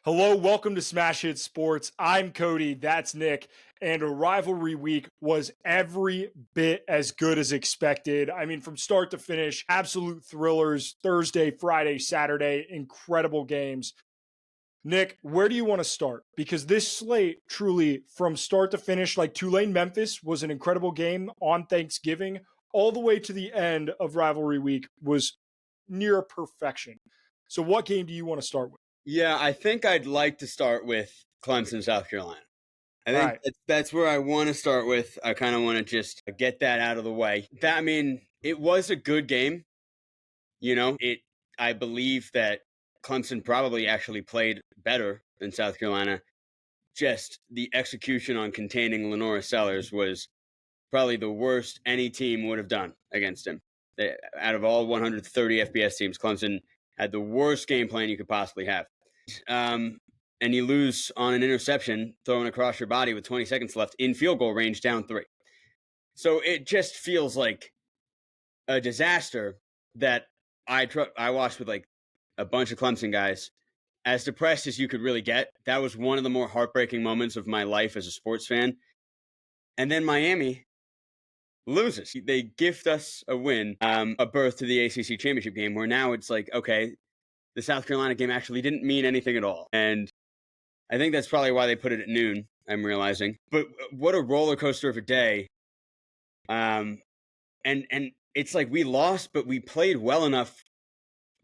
Hello, welcome to Smash Hit Sports. I'm Cody, that's Nick, and a rivalry week was every bit as good as expected. I mean, from start to finish, absolute thrillers, Thursday, Friday, Saturday, incredible games. Nick, where do you want to start? Because this slate truly, from start to finish, like Tulane Memphis was an incredible game on Thanksgiving, all the way to the end of rivalry week was near perfection. So, what game do you want to start with? Yeah, I think I'd like to start with Clemson, South Carolina. I All think right. that's where I want to start with. I kind of want to just get that out of the way. It was a good game. I believe that Clemson probably actually played better than South Carolina. Just the execution on containing Lenora Sellers was probably the worst any team would have done against him. Out of all 130 FBS teams, Clemson had the worst game plan you could possibly have. Um, and you lose on an interception thrown across your body with 20 seconds left in field goal range, down 3. So it just feels like a disaster that I watched with like a bunch of Clemson guys. As depressed as you could really get, that was one of the more heartbreaking moments of my life as a sports fan. And then Miami loses. They gift us a win, a berth to the ACC championship game, where now it's like, okay, the South Carolina game actually didn't mean anything at all. And I think that's probably why they put it at noon, I'm realizing. But what a roller coaster of a day. And it's like we lost, but we played well enough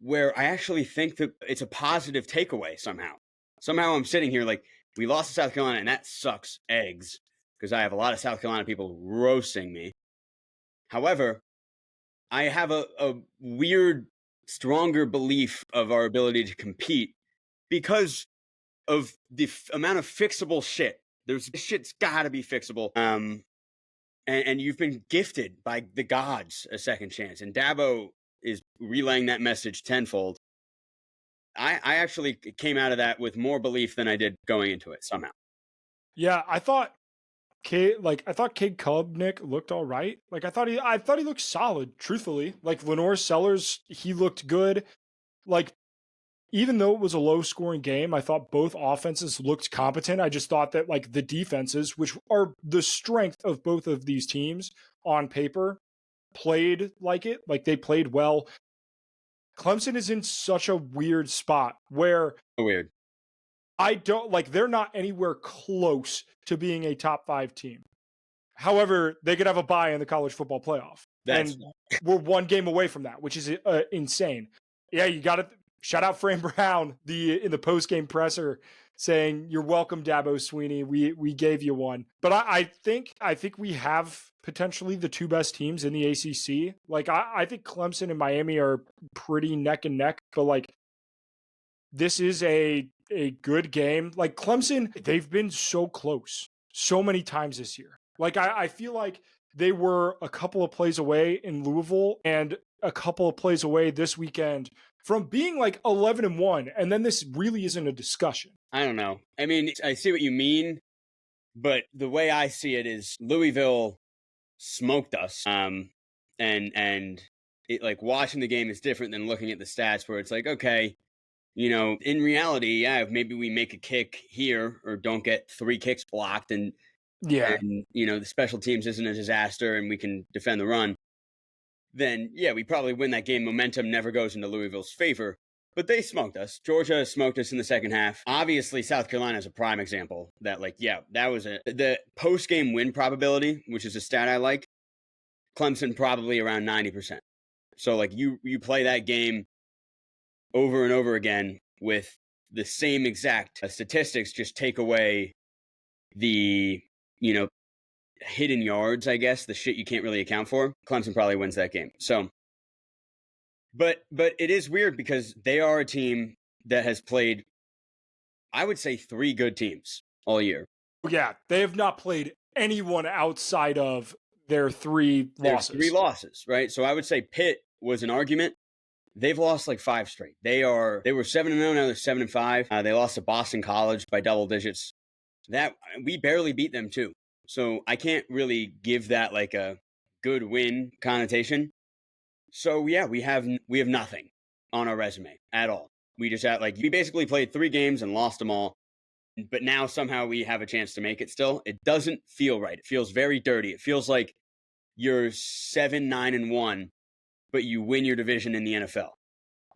where I actually think that it's a positive takeaway somehow. Somehow I'm sitting here like, we lost to South Carolina, and that sucks eggs because I have a lot of South Carolina people roasting me. However, I have a weird, stronger belief of our ability to compete because of the amount of fixable shit. This shit's got to be fixable. And you've been gifted by the gods a second chance, and Dabo is relaying that message tenfold. I actually came out of that with more belief than I did going into it somehow. Yeah, I thought Kid Cub Nick looked all right. Like I thought he looked solid, truthfully. Like Lenore Sellers, he looked good. Like even though it was a low scoring game, I thought both offenses looked competent. I just thought that like the defenses, which are the strength of both of these teams on paper, played like it. Like they played well. Clemson is in such a weird spot where Weird. I don't like they're not anywhere close to being a top 5 team. However, they could have a bye in the college football playoff. That's And we're one game away from that, which is insane. Yeah, you got to shout out Fran Brown in the post game presser saying, "You're welcome, Dabo Sweeney. We gave you one." But I think we have potentially the two best teams in the ACC. Like I think Clemson and Miami are pretty neck and neck, but like this is a good game. Like Clemson, they've been so close so many times this year. Like I feel like they were a couple of plays away in Louisville and a couple of plays away this weekend from being like 11-1, and then this really isn't a discussion. I don't know. I mean, I see what you mean, but the way I see it is Louisville smoked us. And it, like, watching the game is different than looking at the stats where it's like, okay, in reality, yeah, if maybe we make a kick here or don't get 3 kicks blocked and Yeah. the special teams isn't a disaster and we can defend the run, then yeah, we probably win that game. Momentum never goes into Louisville's favor. But they smoked us. Georgia smoked us in the second half. Obviously, South Carolina is a prime example that, like, yeah, that was the post-game win probability, which is a stat I like. Clemson probably around 90%. So, like, you play that game over and over again with the same exact statistics, just take away the, hidden yards, I guess, the shit you can't really account for. Clemson probably wins that game. So, but it is weird because they are a team that has played, I would say, 3 good teams all year. Yeah, they have not played anyone outside of their 3 losses. There's 3 losses, right? So I would say Pitt was an argument. They've lost like 5 straight. They were 7-0, now they're 7-5. They lost to Boston College by double digits. That we barely beat them too. So I can't really give that like a good win connotation. So yeah, we have nothing on our resume at all. We just had we basically played 3 games and lost them all. But now somehow we have a chance to make it still. It doesn't feel right. It feels very dirty. It feels like you're 7-9-1, but you win your division in the NFL,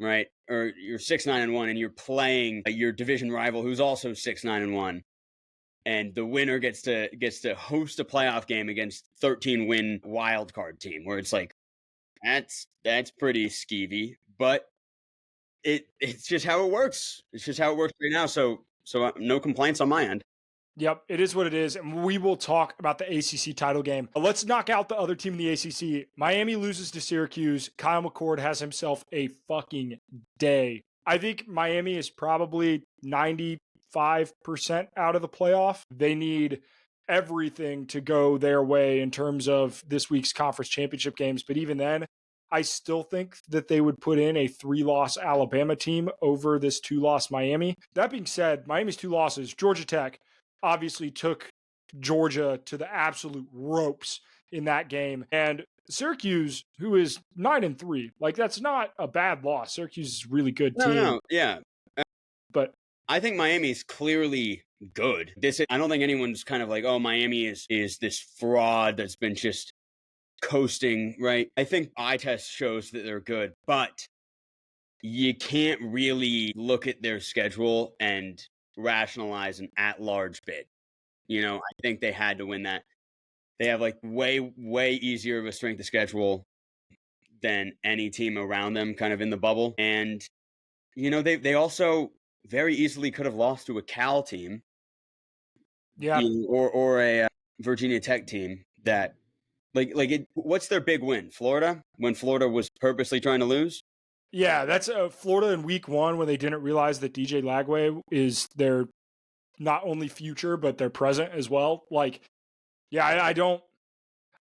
right? Or you're 6-9-1 and you're playing your division rival who's also 6-9-1. And the winner gets to host a playoff game against 13-win wild card team, where it's like, that's pretty skeevy, but it's just how it works. It's just how it works right now. So no complaints on my end. Yep, it is what it is. And we will talk about the ACC title game. Let's knock out the other team in the ACC. Miami loses to Syracuse. Kyle McCord has himself a fucking day. I think Miami is probably 95% out of the playoff. They need everything to go their way in terms of this week's conference championship games. But even then, I still think that they would put in a 3-loss Alabama team over this 2-loss Miami. That being said, Miami's 2 losses, Georgia Tech obviously took Georgia to the absolute ropes in that game. And Syracuse, who is 9-3, that's not a bad loss. Syracuse is a really good team. No, yeah. But I think Miami's clearly good. I don't think anyone's kind of like, oh, Miami is this fraud that's been just coasting, right? I think eye test shows that they're good, but you can't really look at their schedule and rationalize an at-large bid. I think they had to win that. They have way easier of a strength of schedule than any team around them kind of in the bubble. And, they also very easily could have lost to a Cal team. Yeah. Or a Virginia Tech team that what's their big win? Florida? When Florida was purposely trying to lose? Yeah, that's Florida in week 1 when they didn't realize that DJ Lagway is their not only future, but their present as well. I don't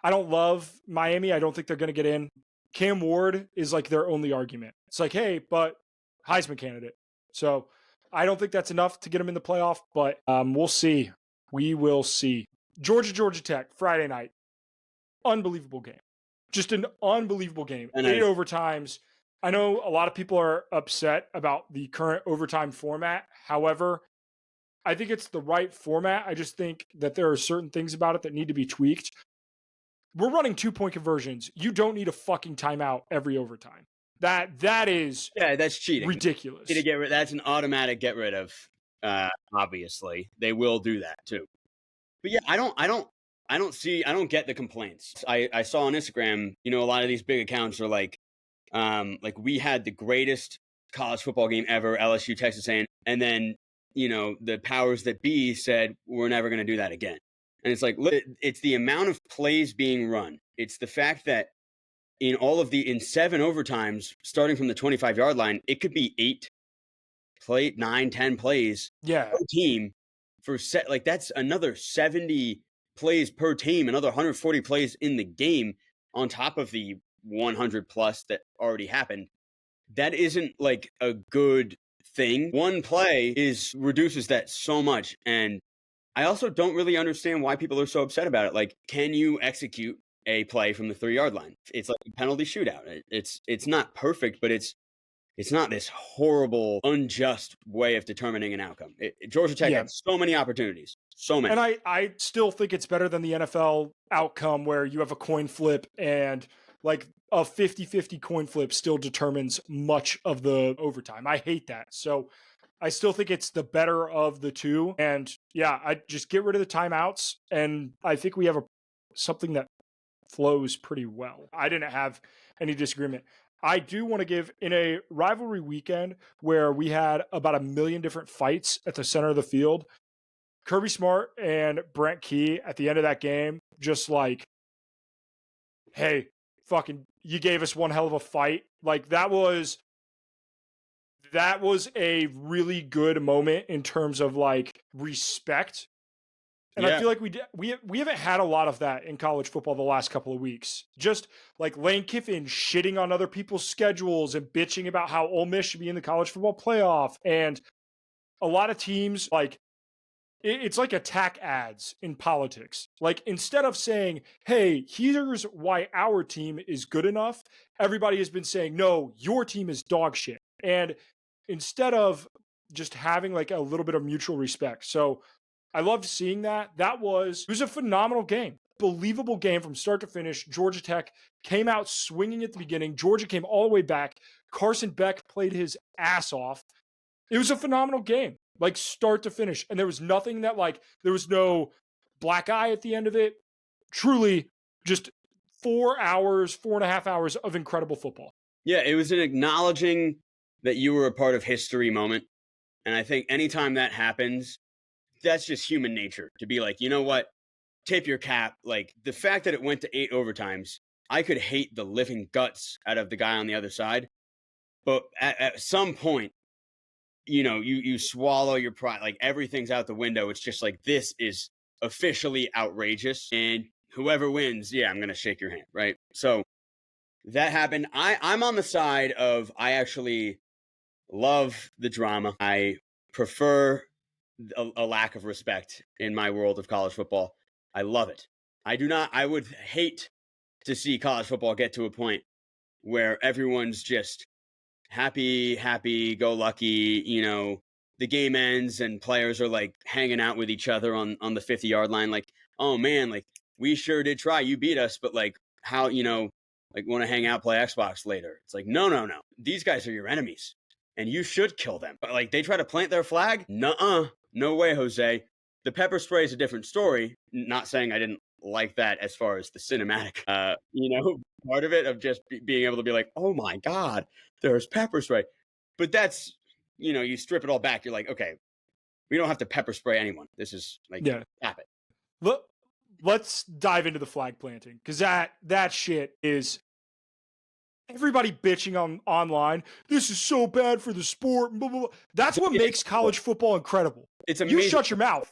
love Miami. I don't think they're going to get in. Cam Ward is their only argument. It's hey, but Heisman candidate. So I don't think that's enough to get him in the playoff, but we'll see. We will see. Georgia Tech, Friday night. Unbelievable game. Just an unbelievable game. And 8 overtimes. I know a lot of people are upset about the current overtime format. However, I think it's the right format. I just think that there are certain things about it that need to be tweaked. We're running 2-point conversions. You don't need a fucking timeout every overtime. That is that's cheating. Ridiculous. That's an automatic get rid of. Obviously, they will do that too. But yeah, I don't get the complaints. I saw on Instagram, a lot of these big accounts are like we had the greatest college football game ever, LSU Texas A&M, and then the powers that be said we're never going to do that again. And it's it's the amount of plays being run. It's the fact that in 7 overtimes, starting from the 25-yard line, it could be 9, 10 plays per team for set. That's another 70 plays per team, another 140 plays in the game on top of the 100 plus that already happened. That isn't a good thing. One play reduces that so much. And I also don't really understand why people are so upset about it. Can you execute a play from the 3-yard line? It's like a penalty shootout. It's not perfect, but it's not this horrible, unjust way of determining an outcome. Georgia Tech had so many opportunities. So many. And I still think it's better than the NFL outcome where you have a coin flip and a 50-50 coin flip still determines much of the overtime. I hate that. So I still think it's the better of the two. And I just get rid of the timeouts. And I think we have something that flows pretty well. I didn't have any disagreement. I do want to give, in a rivalry weekend where we had about 1 million different fights at the center of the field, Kirby Smart and Brent Key at the end of that game, just hey, fucking, you gave us one hell of a fight. That was a really good moment in terms of respect. And I feel like we haven't had a lot of that in college football the last couple of weeks. Just Lane Kiffin shitting on other people's schedules and bitching about how Ole Miss should be in the college football playoff. And a lot of teams it's like attack ads in politics. Instead of saying, hey, here's why our team is good enough, everybody has been saying, no, your team is dog shit. And instead of just having like a little bit of mutual respect. So I loved seeing that. It was a phenomenal game. Believable game from start to finish. Georgia Tech came out swinging at the beginning. Georgia came all the way back. Carson Beck played his ass off. It was a phenomenal game, like start to finish. And there was nothing that like, there was no black eye at the end of it. Truly just 4 hours, 4.5 hours of incredible football. Yeah, it was an acknowledging that you were a part of history moment. And I think anytime that happens, that's just human nature to be like, you know what? Tip your cap. Like the fact that it went to 8 overtimes, I could hate the living guts out of the guy on the other side. But at some point, you swallow your pride. Like everything's out the window. It's just like, this is officially outrageous. And whoever wins, yeah, I'm going to shake your hand. Right. So that happened. I'm on the side of, I actually love the drama. I prefer a lack of respect in my world of college football. I love it. I would hate to see college football get to a point where everyone's just happy, go lucky, the game ends and players are like hanging out with each other on the 50-yard line. Like, oh man, like we sure did try. You beat us, but like how, like want to hang out, play Xbox later. It's like, no. These guys are your enemies and you should kill them. But like they try to plant their flag. Nuh-uh. No way, Jose. The pepper spray is a different story. Not saying I didn't like that as far as the cinematic, part of it of just being able to be like, oh my God, there's pepper spray. But that's, you strip it all back. You're like, okay, we don't have to pepper spray anyone. This is like, stop it. Look, let's dive into the flag planting because that shit is everybody bitching online. This is so bad for the sport. Blah, blah, blah. That's what makes college football incredible. It's amazing. You shut your mouth.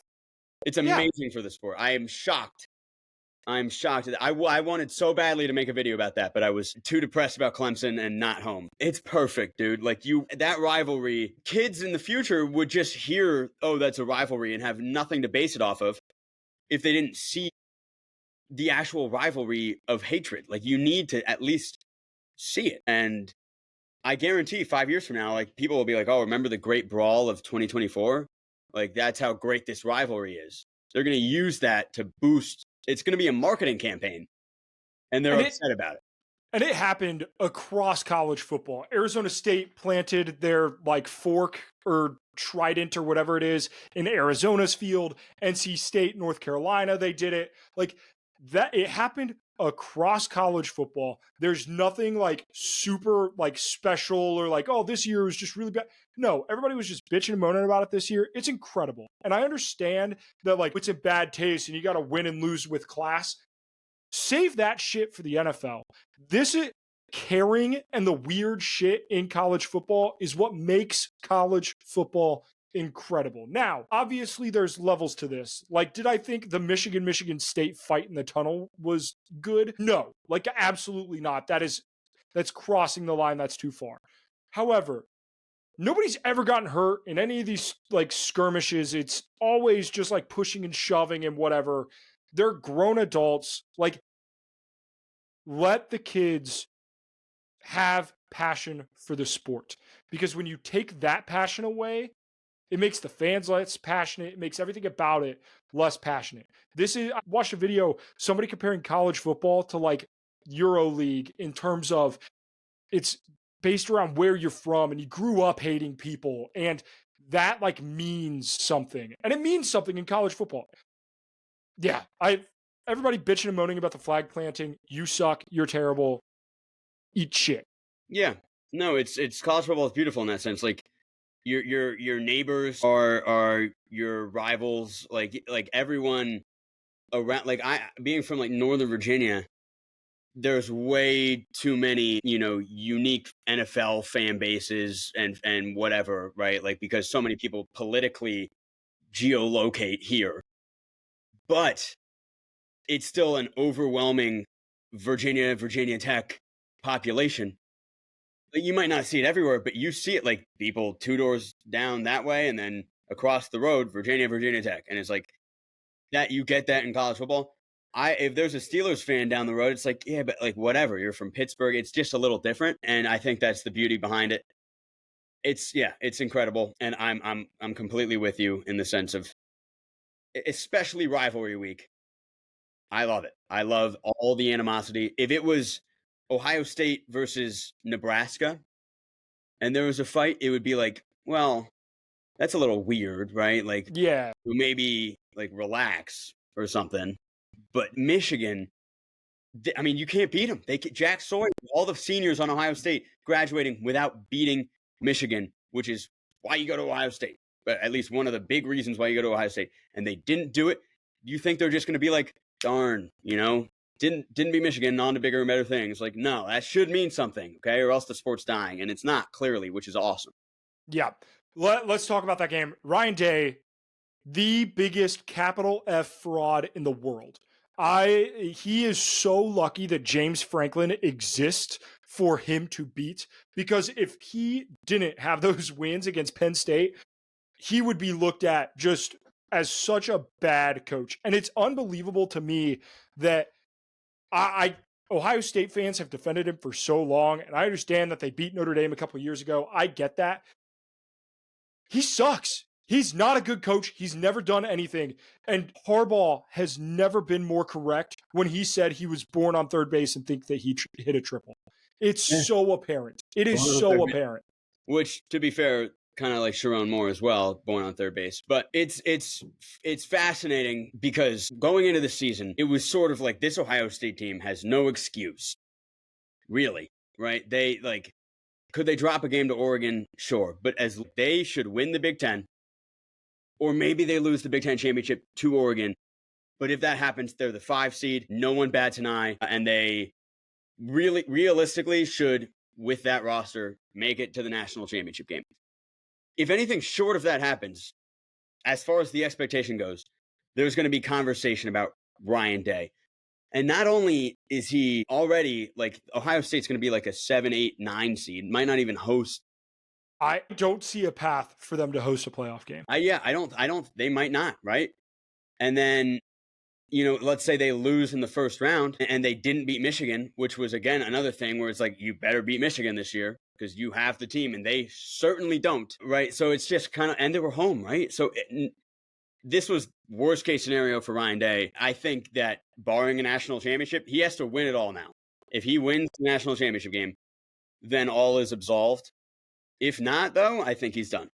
It's amazing for the sport. I am shocked. I'm shocked. I wanted so badly to make a video about that, but I was too depressed about Clemson and not home. It's perfect, dude. Like that rivalry, kids in the future would just hear, oh, that's a rivalry and have nothing to base it off of if they didn't see the actual rivalry of hatred. Like you need to at least see it. And I guarantee 5 years from now, like people will be like, oh, remember the great brawl of 2024? Like that's how great this rivalry is. They're going to use that to boost. It's going to be a marketing campaign and they're upset about it. And it happened across college football. Arizona State planted their like fork or trident or whatever it is in Arizona's field. NC State, North Carolina, they did it. Like that, it happened across college football. There's nothing like super like special or like, oh, this year was just really bad. No, everybody was just bitching and moaning about it this year. It's incredible. And I understand that like it's in bad taste and you got to win and lose with class. Save that shit for the NFL. This is caring and the weird shit in college football is what makes college football incredible. Now, obviously there's levels to this. Like, did I think the Michigan State fight in the tunnel was good? No, like absolutely not. That's crossing the line. That's too far. However, nobody's ever gotten hurt in any of these like skirmishes. It's always just like pushing and shoving and whatever. They're grown adults. Like, let the kids have passion for the sport. Because when you take that passion away, it makes the fans less passionate. It makes everything about it less passionate. I watched a video, somebody comparing college football to like EuroLeague in terms of it's based around where you're from and you grew up hating people. And that like means something. And it means something in college football. Yeah, everybody bitching and moaning about the flag planting. You suck. You're terrible. Eat shit. Yeah, no, it's college football is beautiful in that sense. Like your neighbors are your rivals. Like everyone around. Like being from like Northern Virginia, there's way too many unique NFL fan bases and whatever, right? Like because so many people politically geolocate here. But it's still an overwhelming Virginia Tech population. You might not see it everywhere, but you see it like people 2 doors down that way and then across the road, Virginia Tech. And it's like that you get that in college football. If there's a Steelers fan down the road, it's like, yeah, but like whatever, you're from Pittsburgh. It's just a little different. And I think that's the beauty behind it. It's incredible, and I'm completely with you in the sense of especially rivalry week. I love it. I love all the animosity. If it was Ohio State versus Nebraska and there was a fight, it would be like, well, that's a little weird, right? Like Yeah. maybe like relax or something. But Michigan, I mean, you can't beat them. Jack Sawyer, all the seniors on Ohio State graduating without beating Michigan, which is why you go to Ohio State. But at least one of the big reasons why you go to Ohio State, and they didn't do it. You think they're just going to be like, darn, didn't beat Michigan, on to bigger and better things? Like, no, that should mean something, okay? Or else the sport's dying, and it's not clearly, which is awesome. Yeah. Let's talk about that game. Ryan Day, the biggest capital F fraud in the world. He is so lucky that James Franklin exists for him to beat, because if he didn't have those wins against Penn State, he would be looked at just as such a bad coach. And it's unbelievable to me that Ohio State fans have defended him for so long, and I understand that they beat Notre Dame a couple of years ago. I get that. He sucks. He's not a good coach. He's never done anything. And Harbaugh has never been more correct when he said he was born on third base and think that he hit a triple. It's so apparent. It is so apparent. Which, to be fair, kind of like Sharon Moore as well, born on third base. But it's fascinating because going into the season, it was sort of like this Ohio State team has no excuse, really, right? Could they drop a game to Oregon? Sure. But as they should win the Big Ten, or maybe they lose the Big Ten championship to Oregon. But if that happens, they're the 5 seed. No one bats an eye. And they realistically should, with that roster, make it to the national championship game. If anything short of that happens, as far as the expectation goes, there's going to be conversation about Ryan Day. And not only is he already, like, Ohio State's going to be like a 7, 8, 9 seed, might not even host. I don't see a path for them to host a playoff game. They might not, right? And then, let's say they lose in the first round and they didn't beat Michigan, which was, again, another thing where it's like, you better beat Michigan this year because you have the team, and they certainly don't, right? So it's just kind of, and they were home, right? So this was worst case scenario for Ryan Day. I think that barring a national championship, he has to win it all now. If he wins the national championship game, then all is absolved. If not, though, I think he's done.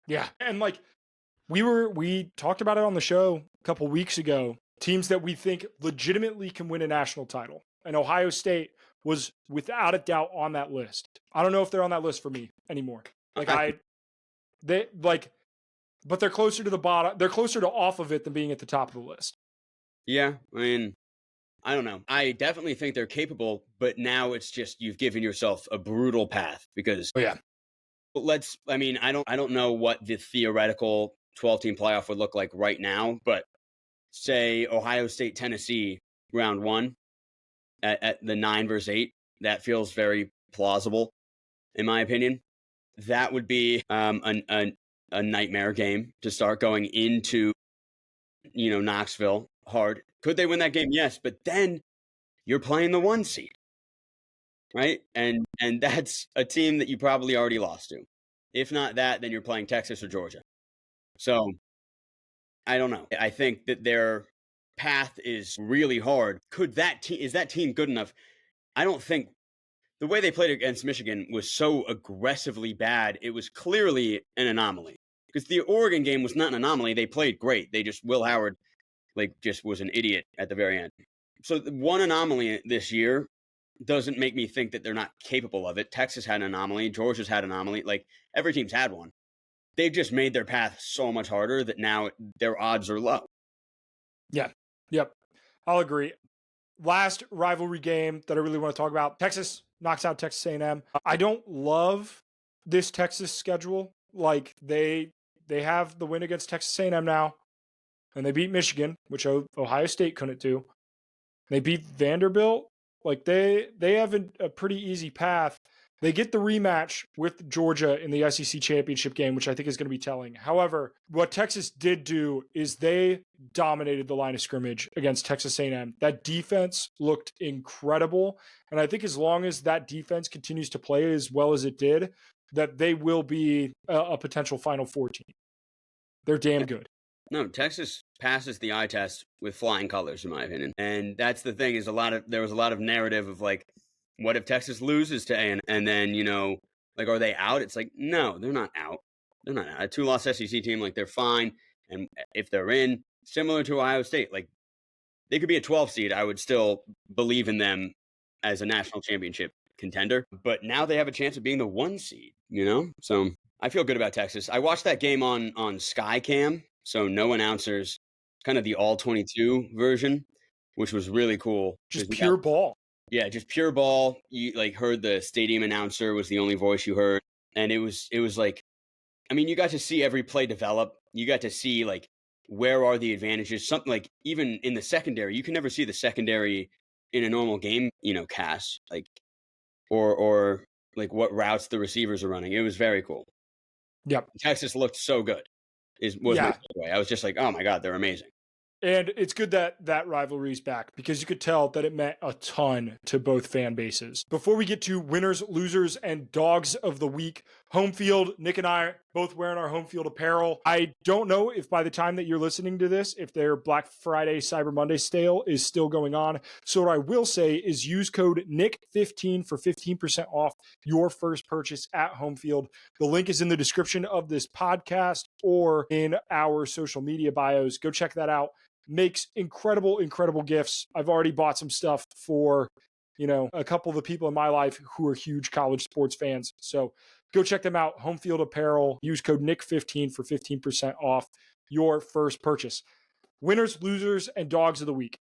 Yeah. And like we talked about it on the show a couple weeks ago, teams that we think legitimately can win a national title. And Ohio State was without a doubt on that list. I don't know if they're on that list for me anymore. But they're closer to the bottom. They're closer to off of it than being at the top of the list. Yeah. I mean, I don't know. I definitely think they're capable, but now it's just you've given yourself a brutal path because. Oh, yeah. I don't know what the theoretical 12-team playoff would look like right now, but say Ohio State, Tennessee, round 1 at the 9 versus 8, that feels very plausible, in my opinion. That would be a nightmare game to start going into, Knoxville hard. Could they win that game? Yes, but then you're playing the 1 seed, right? And that's a team that you probably already lost to. If not that, then you're playing Texas or Georgia. So I don't know. I think that their path is really hard. Is that team good enough? I don't think the way they played against Michigan was so aggressively bad. It was clearly an anomaly because the Oregon game was not an anomaly. They played great. Will Howard just was an idiot at the very end. So one anomaly this year doesn't make me think that they're not capable of it. Texas had an anomaly. Georgia's had an anomaly. Every team's had one. They've just made their path so much harder that now their odds are low. Yeah. Yep. I'll agree. Last rivalry game that I really want to talk about, Texas knocks out Texas A&M. I don't love this Texas schedule. They have the win against Texas A&M now, and they beat Michigan, which Ohio State couldn't do. They beat Vanderbilt. They have a pretty easy path. They get the rematch with Georgia in the SEC championship game, which I think is going to be telling. However, what Texas did do is they dominated the line of scrimmage against Texas A&M. That defense looked incredible. And I think as long as that defense continues to play as well as it did, that they will be a potential Final Four team. They're damn good. No, Texas passes the eye test with flying colors, in my opinion. And that's the thing is there was a lot of narrative of like, what if Texas loses to A&M? And then, like, are they out? It's like, no, they're not out. They're not out. A 2-loss SEC team, like, they're fine. And if they're in, similar to Ohio State, like, they could be a 12 seed. I would still believe in them as a national championship contender. But now they have a chance of being the 1 seed, So I feel good about Texas. I watched that game on Skycam, so no announcers, kind of the all 22 version, which was really cool. Just pure ball. Yeah, just pure ball. You like heard the stadium announcer was the only voice you heard. And it was like, I mean, you got to see every play develop. You got to see like, where are the advantages? Something like even in the secondary, you can never see the secondary in a normal game, cast, like, or like what routes the receivers are running. It was very cool. Yep. Texas looked so good. My takeaway. I was just like, oh my God, they're amazing. And it's good that that rivalry is back because you could tell that it meant a ton to both fan bases. Before we get to winners, losers, and dogs of the week, home field, Nick and I both wearing our home field apparel. I don't know if by the time that you're listening to this, if their Black Friday, Cyber Monday sale is still going on. So what I will say is use code NICK15 for 15% off your first purchase at home field. The link is in the description of this podcast or in our social media bios. Go check that out. Makes incredible gifts. I've already bought some stuff for, a couple of the people in my life who are huge college sports fans. So go check them out. Home Field Apparel. Use code NICK15 for 15% off your first purchase. Winners, losers, and dogs of the week.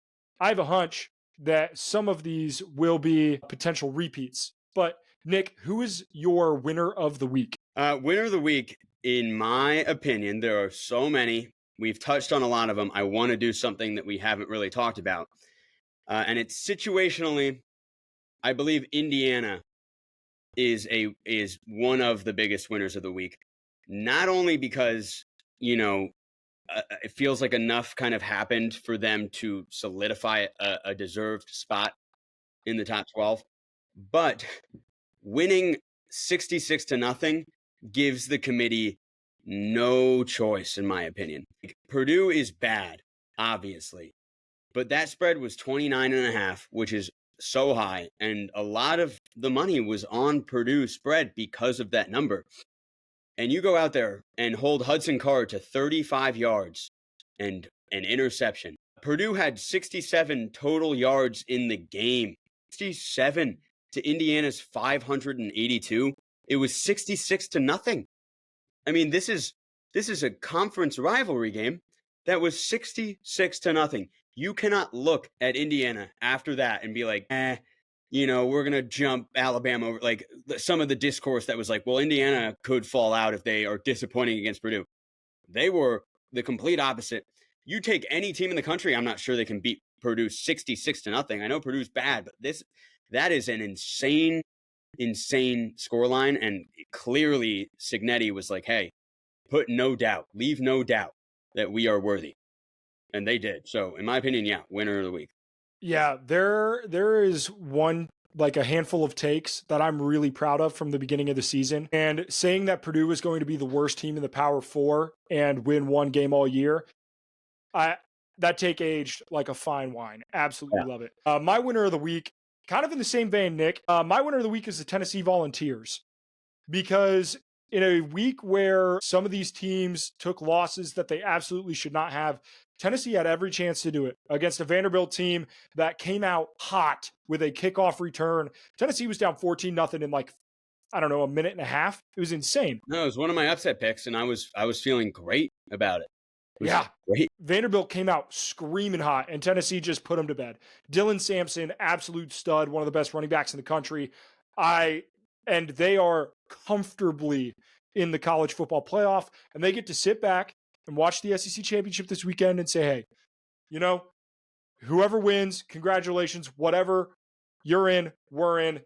I have a hunch that some of these will be potential repeats. But Nick, who is your winner of the week? Winner of the week, in my opinion, there are so many. We've touched on a lot of them. I want to do something that we haven't really talked about. And it's situationally, I believe Indiana is one of the biggest winners of the week. Not only because, it feels like enough kind of happened for them to solidify a deserved spot in the top 12, but winning 66-0 gives the committee no choice, in my opinion. Purdue is bad, obviously, but that spread was 29.5, which is so high, and a lot of the money was on Purdue spread because of that number. And you go out there and hold Hudson Card to 35 yards and an interception. Purdue had 67 total yards in the game, 67 to Indiana's 582. It was 66-0. I mean, this is a conference rivalry game that was 66-0. You cannot look at Indiana after that and be like, we're going to jump Alabama over. Like some of the discourse that was like, well, Indiana could fall out if they are disappointing against Purdue. They were the complete opposite. You take any team in the country, I'm not sure they can beat Purdue 66-0. I know Purdue's bad, but that is an insane scoreline. And clearly Signetti was like, hey, leave no doubt that we are worthy. And they did. So in my opinion, yeah, winner of the week. Yeah, there is one, like a handful of takes that I'm really proud of from the beginning of the season. And saying that Purdue was going to be the worst team in the Power Four and win one game all year, that take aged like a fine wine. Absolutely love it. My winner of the week, kind of in the same vein, Nick, my winner of the week is the Tennessee Volunteers. Because in a week where some of these teams took losses that they absolutely should not have, Tennessee had every chance to do it against a Vanderbilt team that came out hot with a kickoff return. Tennessee was down 14-0 in like, I don't know, a minute and a half. It was insane. No, it was one of my upset picks, and I was feeling great about it. Yeah. Great. Vanderbilt came out screaming hot, and Tennessee just put them to bed. Dylan Sampson, absolute stud, one of the best running backs in the country. And they are comfortably in the college football playoff, and they get to sit back and watch the SEC championship this weekend and say, hey, whoever wins, congratulations, whatever, you're in, we're in.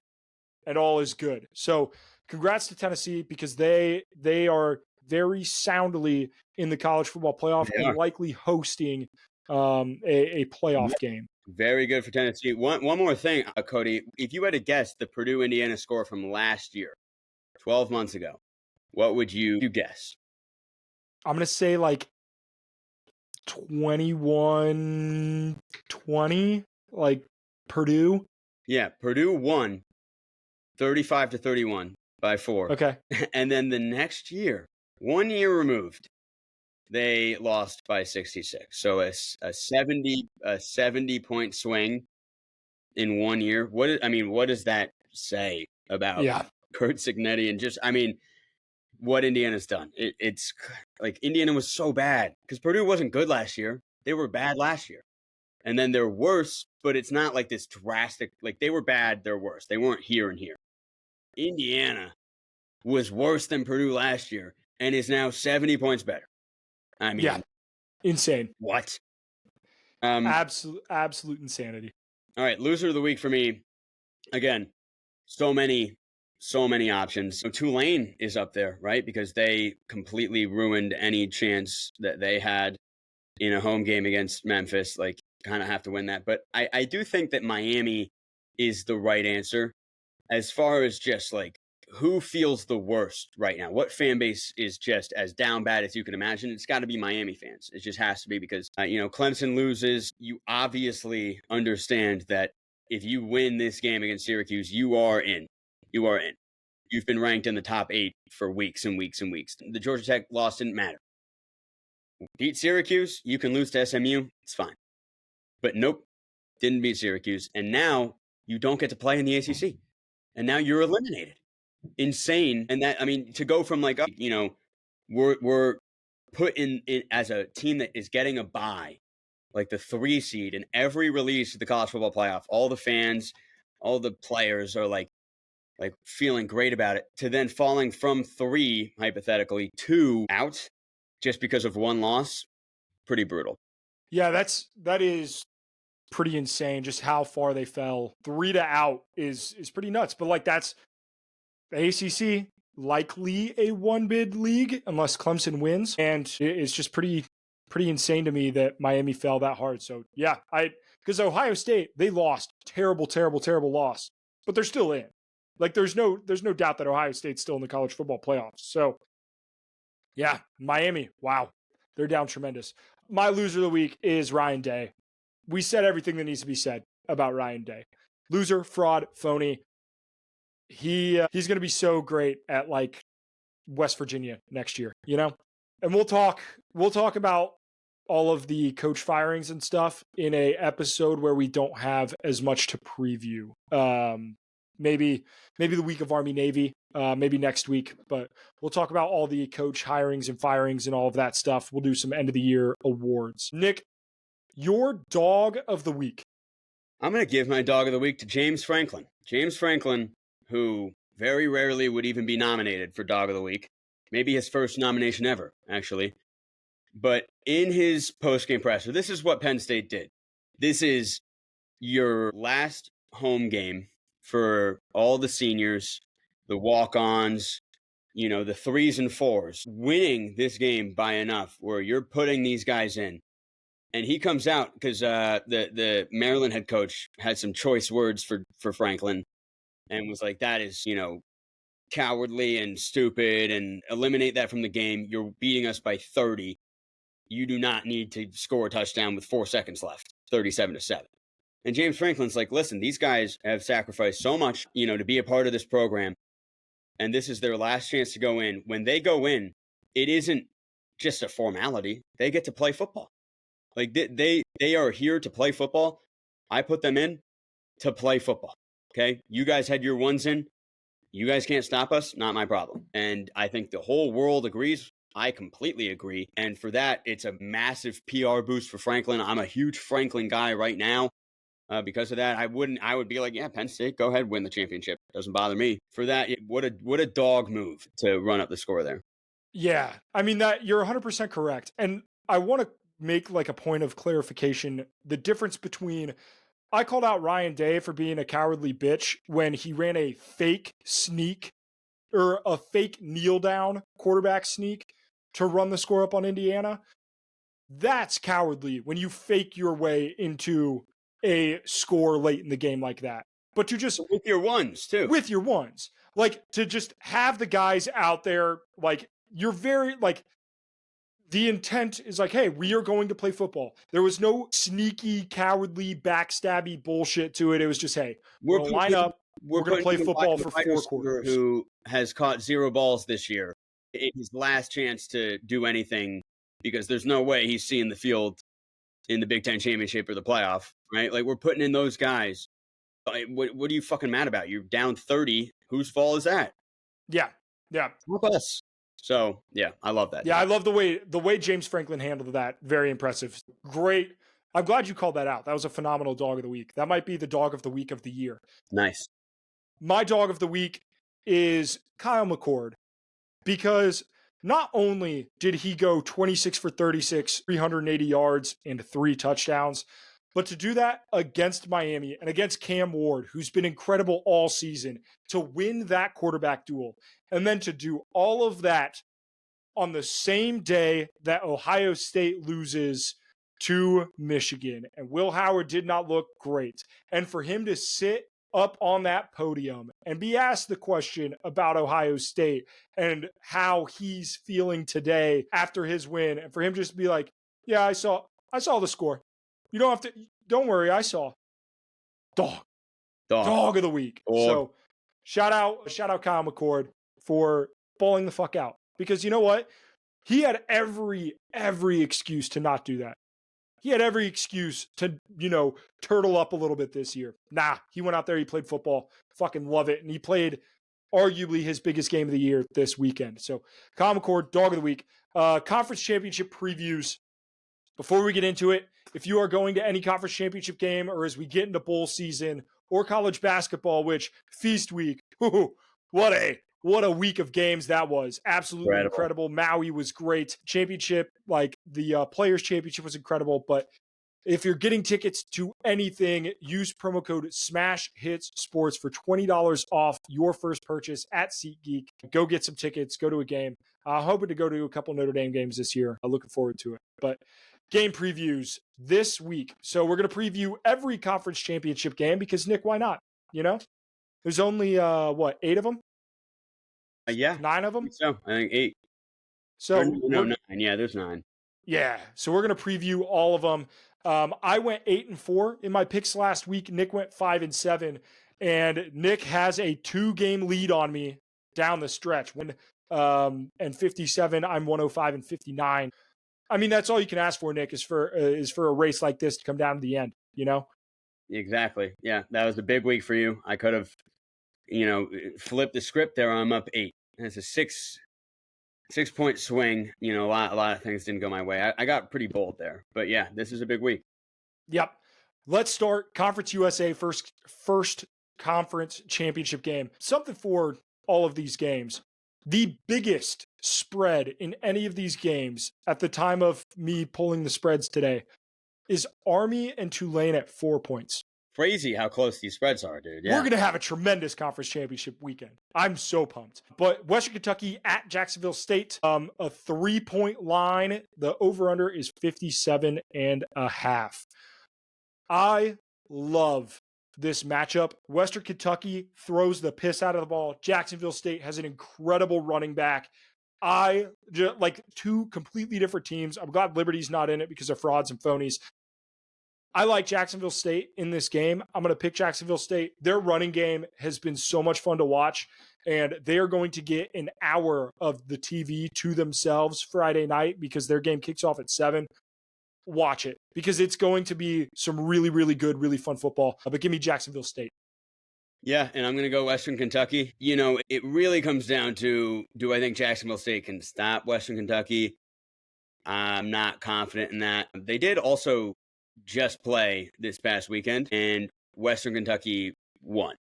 and all is good. So congrats to Tennessee, because they are very soundly in the college football playoff They and are. likely hosting a playoff game. Very good for Tennessee. One more thing, Cody. If you had to guess the Purdue Indiana score from last year, 12 months ago, what would you guess? I'm going to say like 21-20, like Purdue. Yeah, Purdue won 35-31 by 4. Okay. And then the next year, 1 year removed, they lost by 66. So a 70 point swing in 1 year. What does that say about Yeah. Kurt Signetti and just what Indiana's done? It's like Indiana was so bad because Purdue wasn't good last year. They were bad last year. And then they're worse, but it's not like this drastic, like they were bad, they're worse. They weren't here and here. Indiana was worse than Purdue last year and is now 70 points better. I mean, Yeah. Insane. what? Absolute insanity. All right, loser of the week for me. Again, so many options. So Tulane is up there, right? Because they completely ruined any chance that they had in a home game against Memphis. Like, kind of have to win that. But I do think that Miami is the right answer as far as just like who feels the worst right now. What fan base is just as down bad as you can imagine? It's got to be Miami fans. It just has to be because, Clemson loses. You obviously understand that if you win this game against Syracuse, you are in. You are in. You've been ranked in the top 8 for weeks and weeks and weeks. The Georgia Tech loss didn't matter. Beat Syracuse, you can lose to SMU. It's fine. But nope, didn't beat Syracuse. And now you don't get to play in the ACC. And now you're eliminated. Insane. And that, to go from like, we're put in as a team that is getting a bye, like the 3 seed in every release of the college football playoff, all the fans, all the players are like feeling great about it, to then falling from 3, hypothetically, 2 out just because of 1 loss. Pretty brutal. Yeah, that is pretty insane just how far they fell. 3 to out is pretty nuts. But like, that's the ACC, likely a 1-bid league unless Clemson wins. And it's just pretty insane to me that Miami fell that hard. So yeah, because Ohio State, they lost. Terrible loss. But they're still in. Like, there's no doubt that Ohio State's still in the college football playoffs. So yeah, Miami, wow. They're down tremendous. My loser of the week is Ryan Day. We said everything that needs to be said about Ryan Day. Loser, fraud, phony. He's going to be so great at like West Virginia next year, And we'll talk about all of the coach firings and stuff in a episode where we don't have as much to preview. Maybe the week of Army Navy, maybe next week, but we'll talk about all the coach hirings and firings and all of that stuff. We'll do some end of the year awards. Nick, your dog of the week. I'm going to give my dog of the week to James Franklin. James Franklin, who very rarely would even be nominated for dog of the week. Maybe his first nomination ever, actually. But in his post-game presser, this is what Penn State did. This is your last home game for all the seniors, the walk-ons, the 3s and 4s, winning this game by enough where you're putting these guys in. And he comes out because the Maryland head coach had some choice words for Franklin and was like, that is, cowardly and stupid, and eliminate that from the game. You're beating us by 30. You do not need to score a touchdown with 4 seconds left, 37-7. And James Franklin's like, listen, these guys have sacrificed so much, to be a part of this program. And this is their last chance to go in. When they go in, it isn't just a formality. They get to play football. Like they are here to play football. I put them in to play football. Okay. You guys had your ones in. You guys can't stop us. Not my problem. And I think the whole world agrees. I completely agree. And for that, it's a massive PR boost for Franklin. I'm a huge Franklin guy right now. Because of that, I would be like, yeah, Penn State, go ahead, win the championship. Doesn't bother me. For that, what a dog move to run up the score there. Yeah. That you're 100% correct. And I want to make like a point of clarification. The difference between I called out Ryan Day for being a cowardly bitch when he ran a fake sneak or a fake kneel down quarterback sneak to run the score up on Indiana. That's cowardly when you fake your way into a score late in the game like that. But to just with your ones too. With your ones. Like to just have the guys out there, like you're very like the intent is like, hey, we are going to play football. There was no sneaky, cowardly, backstabby bullshit to it. It was just, hey, we're going to line up. We're going to play football for 4 quarters. Who has caught 0 balls this year in his last chance to do anything, because there's no way he's seeing the field in the Big Ten championship or the playoff, right? Like, we're putting in those guys. What are you fucking mad about? You're down 30. Whose fault is that? Yeah. Help us. So, yeah, I love that. Yeah, I love the way James Franklin handled that. Very impressive. Great. I'm glad you called that out. That was a phenomenal dog of the week. That might be the dog of the week of the year. Nice. My dog of the week is Kyle McCord, because not only did he go 26 for 36, 380 yards and 3 touchdowns, but to do that against Miami and against Cam Ward, who's been incredible all season, to win that quarterback duel, and then to do all of that on the same day that Ohio State loses to Michigan. And Will Howard did not look great. And for him to sit up on that podium and be asked the question about Ohio State and how he's feeling today after his win, and for him just to be like, yeah, I saw the score. You don't worry, I saw. Dog of the week. So shout out Kyle McCord for balling the fuck out. Because you know what? He had every excuse to not do that. He had every excuse to, turtle up a little bit this year. Nah, he went out there, he played football, fucking love it. And he played arguably his biggest game of the year this weekend. So Kyle McCord, dog of the week. Conference championship previews. Before we get into it, if you are going to any conference championship game, or as we get into bowl season or college basketball, which feast week, what a week of games that was. Absolutely incredible. Maui was great. Championship, like the Players Championship was incredible. But if you're getting tickets to anything, use promo code SMASHHITSSPORTS for $20 off your first purchase at SeatGeek. Go get some tickets. Go to a game. Hoping to go to a couple Notre Dame games this year. I'm looking forward to it. But game previews this week. So we're going to preview every conference championship game because, Nick, why not? There's only, 8 of them? Yeah. 9 of them? I think 8. So no, 9. Yeah, there's 9. Yeah. So we're going to preview all of them. I went 8-4 in my picks last week. Nick went 5-7, and Nick has a 2-game lead on me down the stretch. And 57, I'm 105 and 59. I mean, that's all you can ask for, Nick, is for a race like this to come down to the end, Exactly. Yeah, that was a big week for you. I could have, flipped the script there. I'm up 8. It's a 6-point swing. A lot of things didn't go my way. I got pretty bold there, but yeah, this is a big week. Yep. Let's start Conference USA first conference championship game. Something for all of these games. The biggest spread in any of these games at the time of me pulling the spreads today is Army and Tulane at 4 points. Crazy how close these spreads are, dude. Yeah. We're going to have a tremendous conference championship weekend. I'm so pumped. But Western Kentucky at Jacksonville State, a 3-point line. The over-under is 57.5. I love this matchup. Western Kentucky throws the piss out of the ball. Jacksonville State has an incredible running back. I just like 2 completely different teams. I'm glad Liberty's not in it because of frauds and phonies. I like Jacksonville State in this game. I'm going to pick Jacksonville State. Their running game has been so much fun to watch, and they are going to get an hour of the TV to themselves Friday night because their game kicks off at 7. Watch it because it's going to be some really, really good, really fun football. But give me Jacksonville State. Yeah, and I'm going to go Western Kentucky. It really comes down to, do I think Jacksonville State can stop Western Kentucky? I'm not confident in that. They did also just play this past weekend, and Western Kentucky won.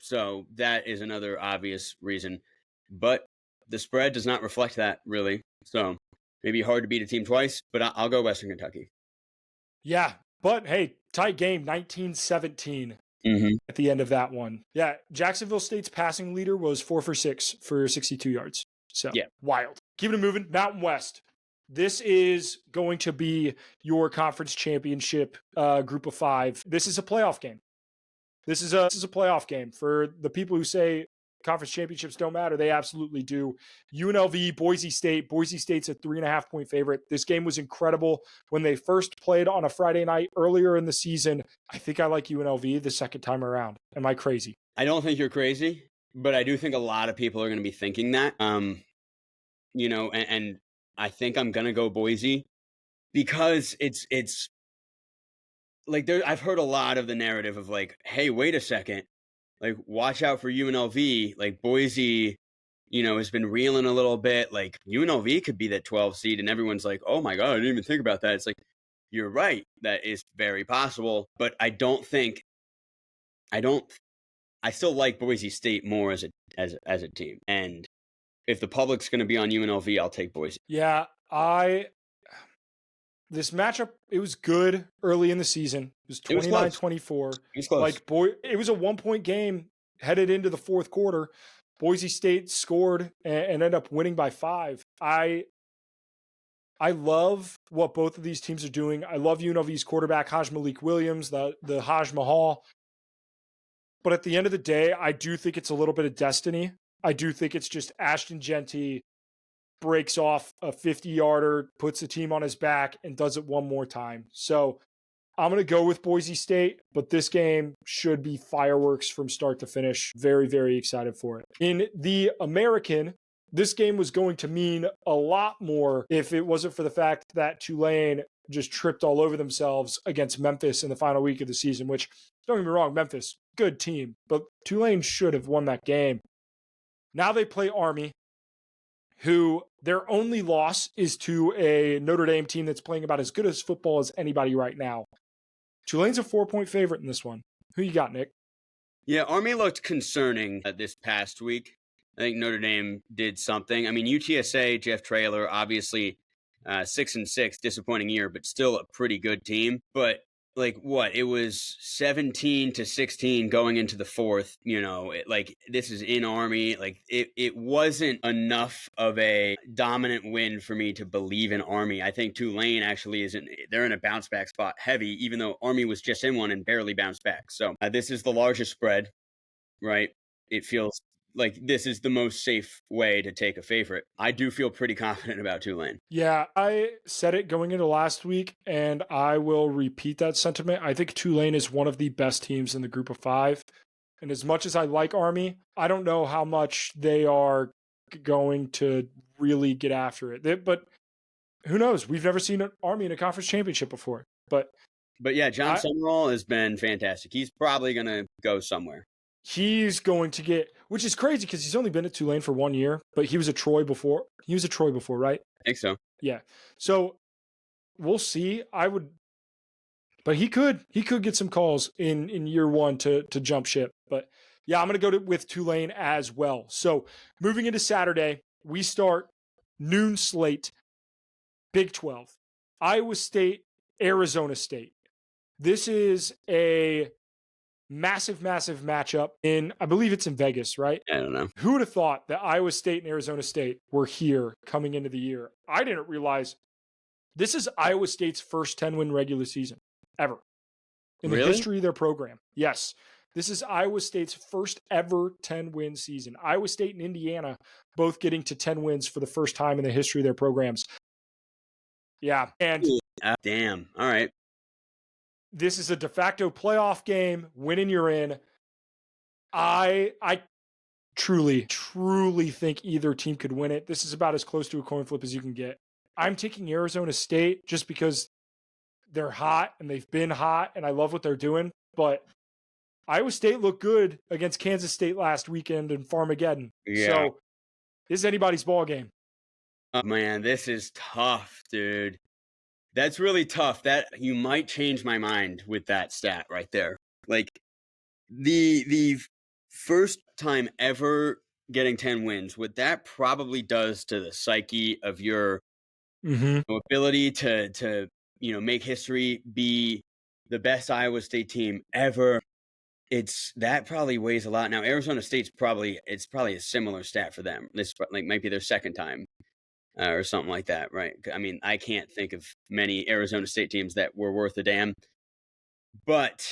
So that is another obvious reason. But the spread does not reflect that, really. So maybe hard to beat a team twice, but I'll go Western Kentucky. Yeah, But hey, tight game, 19-17 at the end of that one. Yeah, Jacksonville State's passing leader was 4 for 6 for 62 yards. So Yeah. wild. Keep it moving. Mountain West. This is going to be your conference championship group of 5. This is a playoff game. This is a playoff game. For the people who say conference championships don't matter, they absolutely do. UNLV, Boise State. Boise State's a 3.5-point favorite. This game was incredible when they first played on a Friday night earlier in the season. I think I like UNLV the second time around. Am I crazy? I don't think you're crazy, but I do think a lot of people are going to be thinking that. You know, and I think I'm going to go Boise because it's like I've heard a lot of the narrative of like, hey, wait a second, like watch out for UNLV. Like Boise, you know, has been reeling a little bit. Like UNLV could be that 12 seed, and everyone's like, oh my god, I didn't even think about that. It's like, you're right, that is very possible, but I still like Boise State more as a team, and if the public's going to be on UNLV, I'll take Boise. Yeah, this matchup, it was good early in the season. It was 29-24. It was close. It was a 1-point game headed into the fourth quarter. Boise State scored and ended up winning by 5. I love what both of these teams are doing. I love UNLV's quarterback, Haj Malik Williams, the Haj Mahal. But at the end of the day, I do think it's a little bit of destiny. I do think it's just Ashton Genty breaks off a 50-yarder, puts the team on his back, and does it one more time. So I'm going to go with Boise State, but this game should be fireworks from start to finish. Very, very excited for it. In the American, this game was going to mean a lot more if it wasn't for the fact that Tulane just tripped all over themselves against Memphis in the final week of the season, which, don't get me wrong, Memphis, good team, but Tulane should have won that game. Now they play Army, who their only loss is to a Notre Dame team that's playing about as good as football as anybody right now. Tulane's a 4-point favorite in this one. Who you got, Nick? Yeah, Army looked concerning this past week. I think Notre Dame did something. I mean, UTSA, Jeff Traylor, obviously 6-6, disappointing year, but still a pretty good team. But like what? It was 17-16 going into the fourth. You know, this is in Army. Like it wasn't enough of a dominant win for me to believe in Army. I think Tulane actually they're in a bounce back spot heavy, even though Army was just in one and barely bounced back. So this is the largest spread, right? It feels like this is the most safe way to take a favorite. I do feel pretty confident about Tulane. Yeah, I said it going into last week, and I will repeat that sentiment. I think Tulane is one of the best teams in the group of 5. And as much as I like Army, I don't know how much they are going to really get after it. But who knows? We've never seen an Army in a conference championship before. But yeah, John Summerall has been fantastic. He's probably going to go somewhere. He's going to get, which is crazy because he's only been at Tulane for 1 year, but he was a Troy before. He was a Troy before, right? I think so. Yeah. So we'll see. But he could get some calls in year 1 to jump ship. But yeah, I'm going to go with Tulane as well. So moving into Saturday, we start noon slate, Big 12, Iowa State, Arizona State. This is a massive matchup I believe it's in Vegas, right? I don't know. Who would have thought that Iowa State and Arizona State were here coming into the year? I didn't realize this is Iowa State's first 10-win regular season ever in the history of their program. Yes, this is Iowa State's first ever 10-win season. Iowa State and Indiana both getting to 10 wins for the first time in the history of their programs. Yeah, and damn. All right. This is a de facto playoff game. Winning, you're in. I truly think either team could win it. This is about as close to a coin flip as you can get. I'm taking Arizona State just because they're hot and they've been hot and I love what they're doing. But Iowa State looked good against Kansas State last weekend in Farmageddon. Yeah. So this is anybody's ball game. Oh, man, this is tough, dude. That's really tough. That you might change my mind with that stat right there. Like the first time ever getting 10 wins, what that probably does to the psyche of your ability to make history be the best Iowa State team ever. That probably weighs a lot. Now, Arizona State's probably a similar stat for them. This might be their second time or something like that, right? I mean, I can't think of many Arizona State teams that were worth a damn. But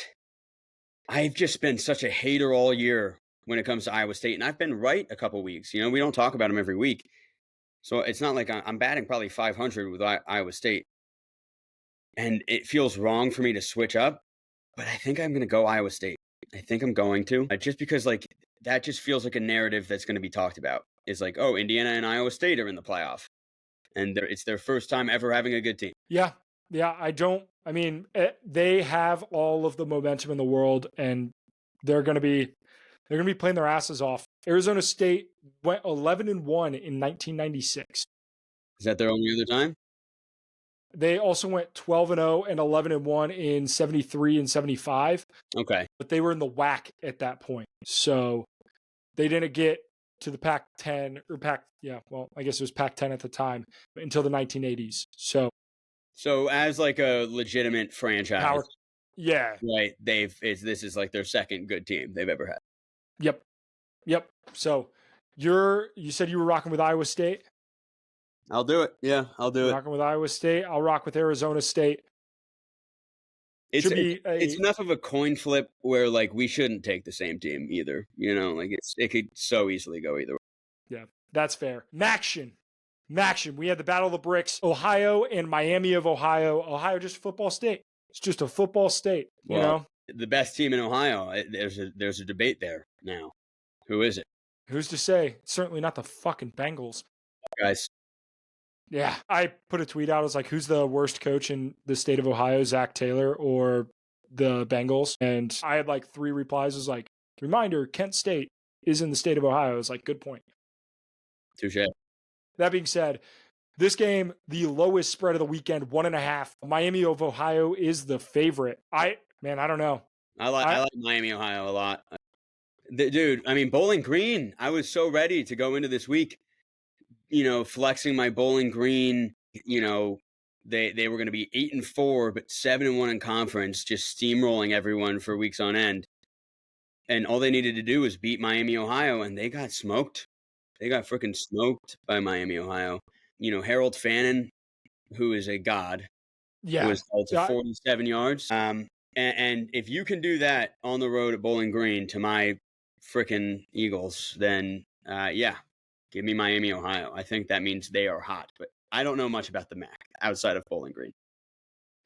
I've just been such a hater all year when it comes to Iowa State, and I've been right a couple weeks. We don't talk about them every week, so it's not like I'm batting probably 500 with Iowa State, and it feels wrong for me to switch up. But I think I'm going to go Iowa State. I think I'm going to, just because that just feels like a narrative that's going to be talked about. It's like, oh, Indiana and Iowa State are in the playoff, and it's their first time ever having a good team. Yeah. They have all of the momentum in the world, and they're going to be playing their asses off. Arizona State went 11-1 in 1996. Is that their only other time? They also went 12-0 and 11-1 in 73 and 75. Okay. But they were in the WAC at that point. So they didn't get to the Pac-10 or I guess it was Pac-10 at the time until the 1980s. So as like a legitimate franchise. Yeah. Right. This is like their second good team they've ever had. Yep. So you said you were rocking with Iowa State? I'll do it. Yeah, I'll do it. Rocking with Iowa State. I'll rock with Arizona State. It's enough of a coin flip where we shouldn't take the same team either. It could so easily go either way. Yeah, that's fair. Maction. We had the Battle of the Bricks, Ohio and Miami of Ohio. Ohio just a football state. It's just a football state. The best team in Ohio. There's a debate there now. Who is it? Who's to say? It's certainly not the fucking Bengals, guys. Yeah, I put a tweet out. I was like, who's the worst coach in the state of Ohio, Zach Taylor or the Bengals? And I had 3 replies. It was like, reminder, Kent State is in the state of Ohio. I was like, good point. Touche. That being said, this game, the lowest spread of the weekend, 1.5. Miami of Ohio is the favorite. I don't know. I like Miami, Ohio a lot. Dude, I mean, Bowling Green, I was so ready to go into this week, flexing my Bowling Green, they were going to be 8-4, but 7-1 in conference, just steamrolling everyone for weeks on end. And all they needed to do was beat Miami, Ohio, and they got smoked. They got freaking smoked by Miami, Ohio. Harold Fannin, who is a god, was held to 47 yards. And if you can do that on the road at Bowling Green to my freaking Eagles, then give me Miami, Ohio. I think that means they are hot, but I don't know much about the MAC outside of Bowling Green.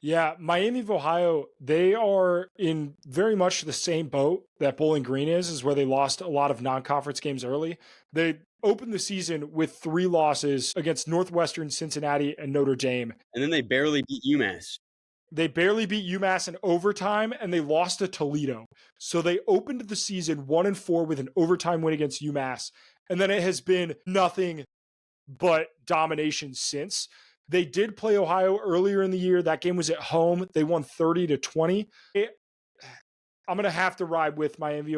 Yeah, Miami of Ohio, they are in very much the same boat that Bowling Green is where they lost a lot of non-conference games early. They opened the season with 3 losses against Northwestern, Cincinnati, and Notre Dame. And then they barely beat UMass. They barely beat UMass in overtime, and they lost to Toledo. So they opened the season 1-4 with an overtime win against UMass. And then it has been nothing but domination since. They did play Ohio earlier in the year. That game was at home. They won 30-20. I'm going to have to ride with Miami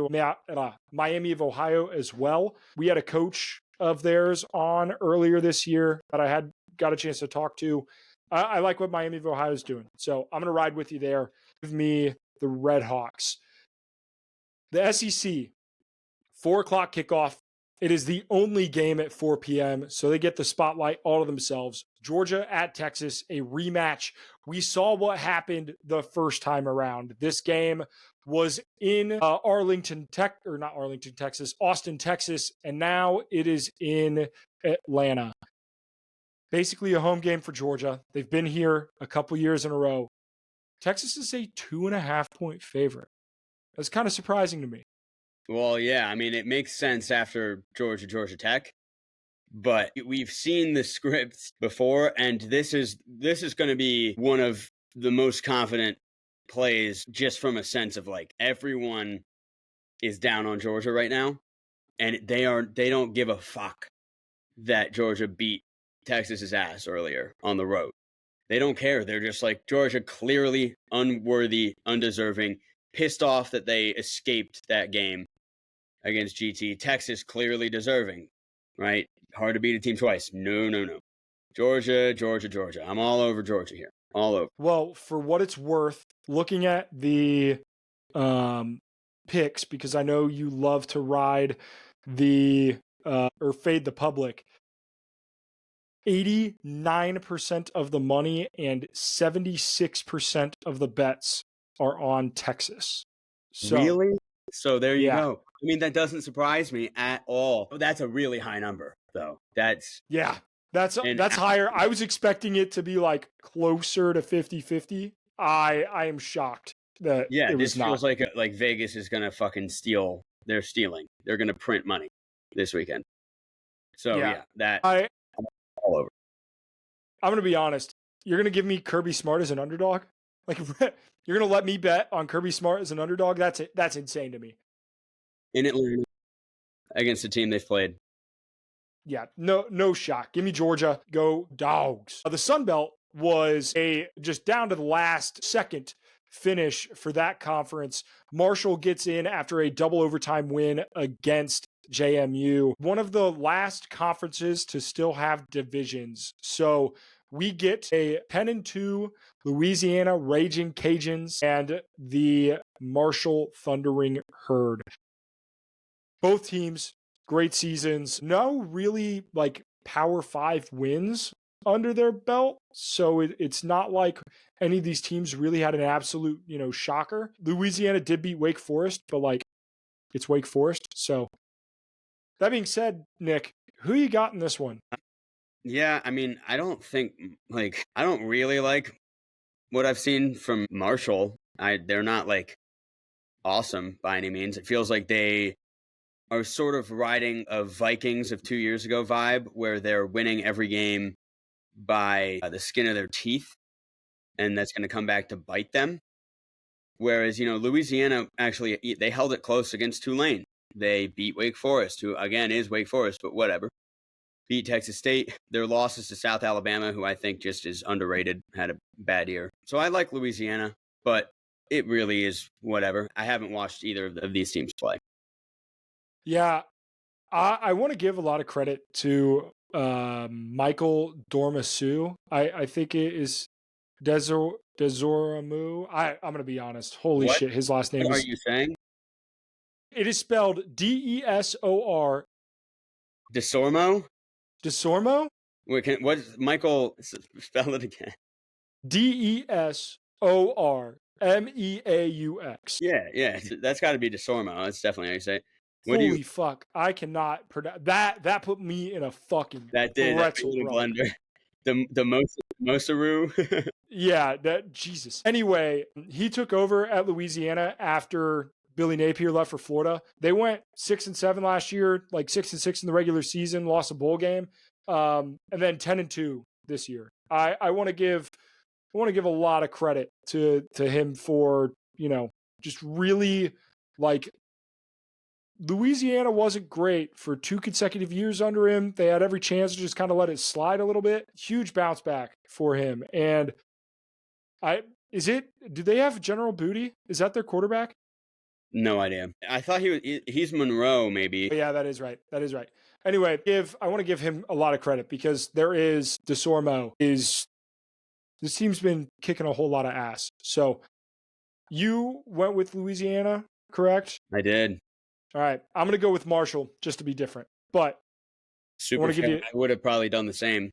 of Ohio as well. We had a coach of theirs on earlier this year that I had got a chance to talk to. I like what Miami of Ohio is doing. So I'm going to ride with you there. Give me the Red Hawks. The SEC, 4 o'clock kickoff. It is the only game at 4 p.m., so they get the spotlight all to themselves. Georgia at Texas, a rematch. We saw what happened the first time around. This game was in Austin, Texas, and now it is in Atlanta. Basically a home game for Georgia. They've been here a couple years in a row. Texas is a 2.5-point favorite. That's kind of surprising to me. Well, yeah, I mean, it makes sense after Georgia Tech, but we've seen the script before, and this is going to be one of the most confident plays just from a sense of everyone is down on Georgia right now, and they don't give a fuck that Georgia beat Texas's ass earlier on the road. They don't care. They're just like, Georgia clearly unworthy, undeserving, pissed off that they escaped that game against GT. Texas clearly deserving, right? Hard to beat a team twice. No. Georgia. I'm all over Georgia here. all over. Well, for what it's worth, looking at the picks, because I know you love to ride the or fade the public. 89% of the money and 76% of the bets are on Texas. So, really? So there you yeah. go. I mean, that doesn't surprise me at all. That's a really high number, though. That's Yeah, that's higher. I was expecting it to be like closer to 50-50. I am shocked that yeah. it This was not. feels like Vegas is gonna fucking steal. They're stealing. They're gonna print money this weekend. So Yeah. yeah, that I'm all over. going to be honest. You're going to give me Kirby Smart as an underdog? Like you're going to let me bet on Kirby Smart as an underdog? That's insane to me. In Atlanta against the team they've played. Yeah, no shot. Give me Georgia. Go Dogs. The Sun Belt was a just down to the last second finish for that conference. Marshall gets in after a double overtime win against JMU. One of the last conferences to still have divisions. So we get a 10-2 Louisiana Raging Cajuns and the Marshall Thundering Herd. Both teams, great seasons. No really like Power 5 wins under their belt. So it's not like any of these teams really had an absolute, shocker. Louisiana did beat Wake Forest, but like it's Wake Forest. So that being said, Nick, who you got in this one? Yeah, I mean, I don't really like what I've seen from Marshall. They're not like awesome by any means. It feels like they are sort of riding a Vikings of 2 years ago vibe where they're winning every game by the skin of their teeth, and that's going to come back to bite them. Whereas, Louisiana actually, they held it close against Tulane. They beat Wake Forest, who again is Wake Forest, but whatever. Beat Texas State. Their losses to South Alabama, who I think just is underrated, had a bad year. So I like Louisiana, but it really is whatever. I haven't watched either of these teams play. Yeah, I want to give a lot of credit to Michael Dormasu. I think it is Desoramu. I'm going to be honest. Holy What? shit, his last name What are is. you saying? It is spelled Desor. DeSormo? Desormo? Wait, Michael, spell it again. Desormeaux. Yeah, that's got to be DeSormo. That's definitely how you say it. Holy fuck! I cannot pronounce that. That put me in a fucking that put pretzel, me in a brother. blender. The Mosaru. Yeah, that Jesus. Anyway, he took over at Louisiana after Billy Napier left for Florida. They went 6-7 last year, like 6-6 in the regular season, lost a bowl game, and then 10-2 this year. I want to give a lot of credit to him for just really like. Louisiana wasn't great for 2 consecutive years under him. They had every chance to just kind of let it slide a little bit. Huge bounce back for him. And do they have General Booty? Is that their quarterback? No idea. I thought he's Monroe, maybe. Yeah, that is right. Anyway, I want to give him a lot of credit because there is DeSormo this team's been kicking a whole lot of ass. So you went with Louisiana, correct? I did. All right. I'm going to go with Marshall just to be different. But Super fair. I would have probably done the same.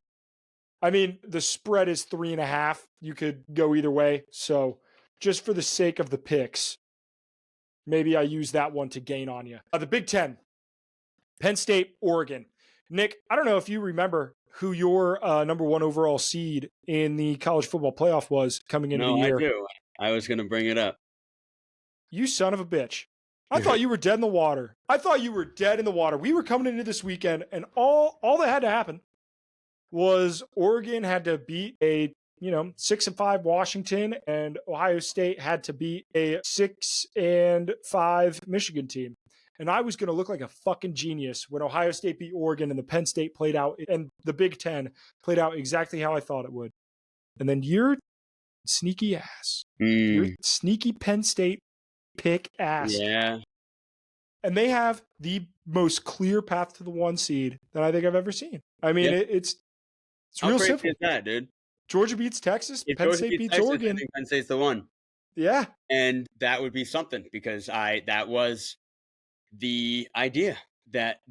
I mean, the spread is 3.5. You could go either way. So just for the sake of the picks, maybe I use that one to gain on you. The Big Ten, Penn State, Oregon. Nick, I don't know if you remember who your number 1 overall seed in the college football playoff was coming into the year. No, I do. I was going to bring it up. You son of a bitch. I thought you were dead in the water. We were coming into this weekend, and all that had to happen was Oregon had to beat a 6-5 Washington, and Ohio State had to beat a 6-5 Michigan team. And I was going to look like a fucking genius when Ohio State beat Oregon and the Penn State played out, and the Big Ten played out exactly how I thought it would. And then your sneaky ass, your sneaky Penn State pick ass. Yeah. And they have the most clear path to the 1 seed that I think I've ever seen. I mean, it's real simple. How crazy is that, dude? Georgia beats Texas. If Penn Georgia State beats beats Texas, I Oregon. think Penn State's the one. Yeah. And that would be something because that was the idea that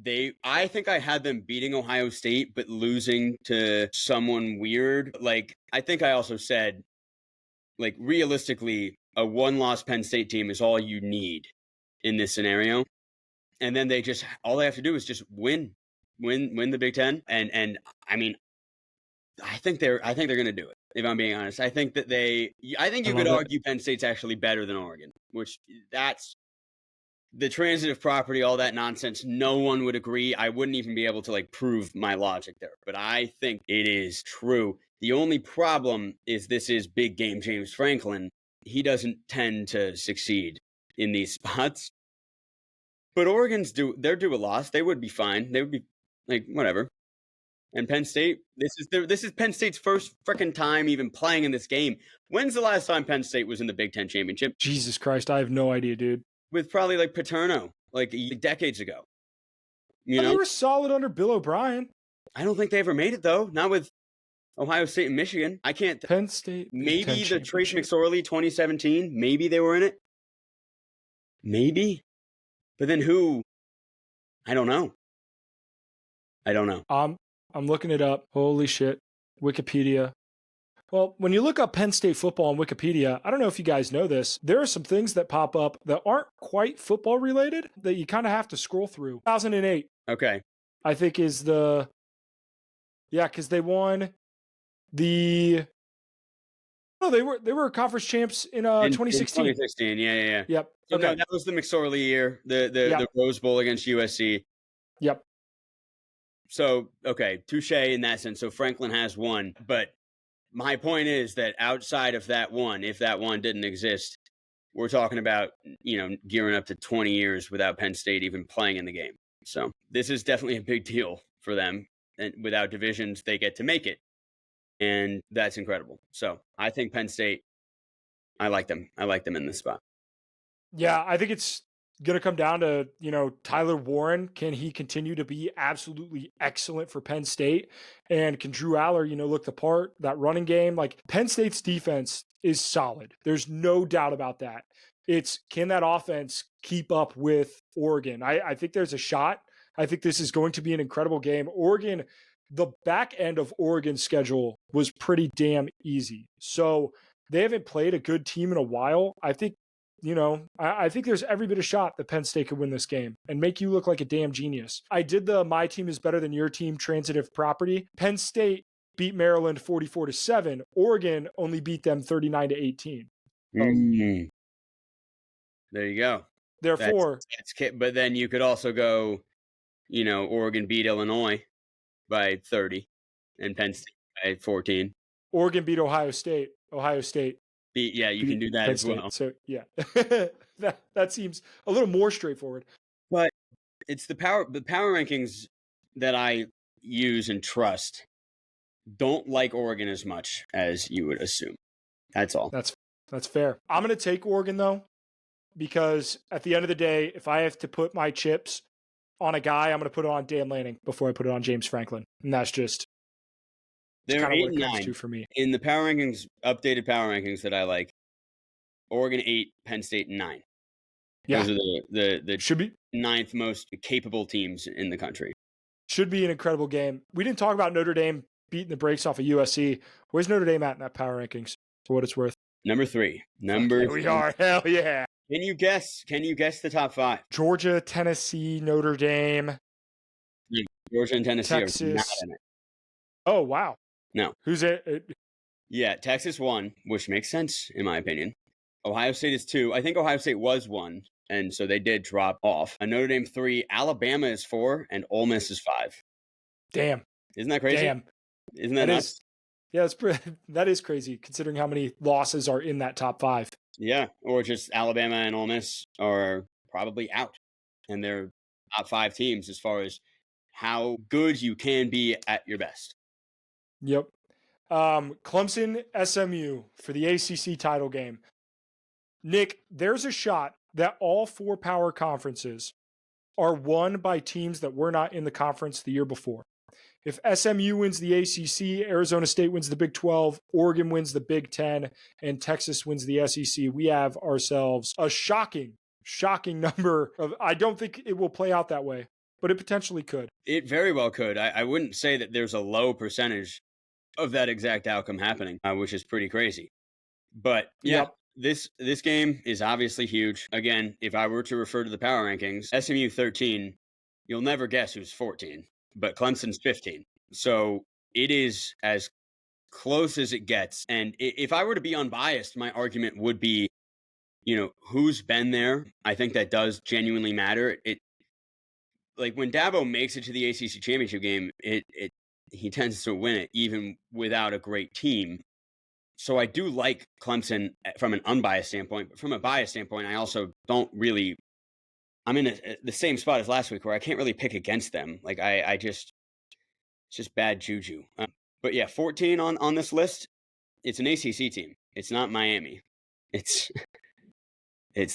I think I had them beating Ohio State, but losing to someone weird. Like, I think I also said, like, realistically, a one-loss Penn State team is all you need in this scenario. And then all they have to do is just win the Big Ten. And I mean, I think they're going to do it. If I'm being honest, I think you could argue Penn State's actually better than Oregon, which that's the transitive property, all that nonsense. No one would agree. I wouldn't even be able to like prove my logic there, but I think it is true. The only problem is this is big game James Franklin. He doesn't tend to succeed in these spots. But they're due a loss. They would be fine. They would be like, whatever. And Penn State, this is Penn State's first freaking time even playing in this game. When's the last time Penn State was in the Big Ten championship? Jesus Christ, I have no idea, dude. With probably like Paterno, like decades ago. You know, they were solid under Bill O'Brien. I don't think they ever made it though. Not with Ohio State and Michigan. I can't. Penn State. Maybe the Trace McSorley 2017. Maybe they were in it. Maybe, but then who? I don't know. I'm looking it up. Holy shit. Wikipedia. Well, when you look up Penn State football on Wikipedia, I don't know if you guys know this, there are some things that pop up that aren't quite football related that you kind of have to scroll through. 2008. Okay. I think is because they won the. No, they were conference champs in 2016. 2016, yeah. Yep. So okay. No, that was the McSorley year, the Rose Bowl against USC. Yep. So, okay, touche in that sense. So Franklin has won, but my point is that outside of that one, if that one didn't exist, we're talking about, gearing up to 20 years without Penn State even playing in the game. So this is definitely a big deal for them. And without divisions, they get to make it. And that's incredible. So I think Penn State, I like them. I like them in this spot. Yeah, I think it's going to come down to, Tyler Warren. Can he continue to be absolutely excellent for Penn State? And can Drew Aller, look the part? That running game, like Penn State's defense is solid. There's no doubt about that. It's can that offense keep up with Oregon? I think there's a shot. I think this is going to be an incredible game. Oregon, the back end of Oregon's schedule was pretty damn easy. So they haven't played a good team in a while. I think I think there's every bit of shot that Penn State could win this game and make you look like a damn genius. I did the my team is better than your team transitive property. Penn State beat Maryland 44-7. Oregon only beat them 39-18. There you go. Therefore, but then you could also go, Oregon beat Illinois by 30 and Penn State by 14. Oregon beat Ohio State. You can do that as well. So yeah, that seems a little more straightforward. But it's the power rankings that I use and trust don't like Oregon as much as you would assume. That's all. That's fair. I'm going to take Oregon though, because at the end of the day, if I have to put my chips on a guy, I'm going to put it on Dan Lanning before I put it on James Franklin, and that's just. They're 8 and 9 for me. In the power rankings, updated power rankings that I like. Oregon 8, Penn State 9. Yeah, those are the should be 9th most capable teams in the country. Should be an incredible game. We didn't talk about Notre Dame beating the brakes off of USC. Where's Notre Dame at in that power rankings? For what it's worth. Number 3. We are. Hell yeah. Can you guess the top 5? Georgia, Tennessee, Notre Dame. Georgia and Tennessee Texas. are not in it. Oh, wow. No. Who's it? Yeah, Texas 1, which makes sense in my opinion. Ohio State is 2. I think Ohio State was 1, and so they did drop off. Notre Dame 3, Alabama is 4, and Ole Miss is 5. Damn. Isn't that crazy? Damn. Isn't that nuts? Yeah, that is crazy considering how many losses are in that top 5. Yeah, or just Alabama and Ole Miss are probably out, and they're top 5 teams as far as how good you can be at your best. Yep. Clemson, SMU for the ACC title game. Nick, there's a shot that all 4 power conferences are won by teams that were not in the conference the year before. If SMU wins the ACC, Arizona State wins the Big 12, Oregon wins the Big 10, and Texas wins the SEC, we have ourselves a shocking number of. I don't think it will play out that way, but it potentially could. It very well could. I wouldn't say that there's a low percentage of that exact outcome happening, which is pretty crazy. But yeah, this game is obviously huge. Again, if I were to refer to the power rankings, SMU 13, you'll never guess who's 14, but Clemson's 15. So it is as close as it gets. And if I were to be unbiased, my argument would be, who's been there. I think that does genuinely matter. It like when Dabo makes it to the ACC championship game, he tends to win it even without a great team. So I do like Clemson from an unbiased standpoint, but from a biased standpoint, I also don't really. I'm in the same spot as last week where I can't really pick against them. Like it's just bad juju. But yeah, 14 on this list. It's an ACC team. It's not Miami. It's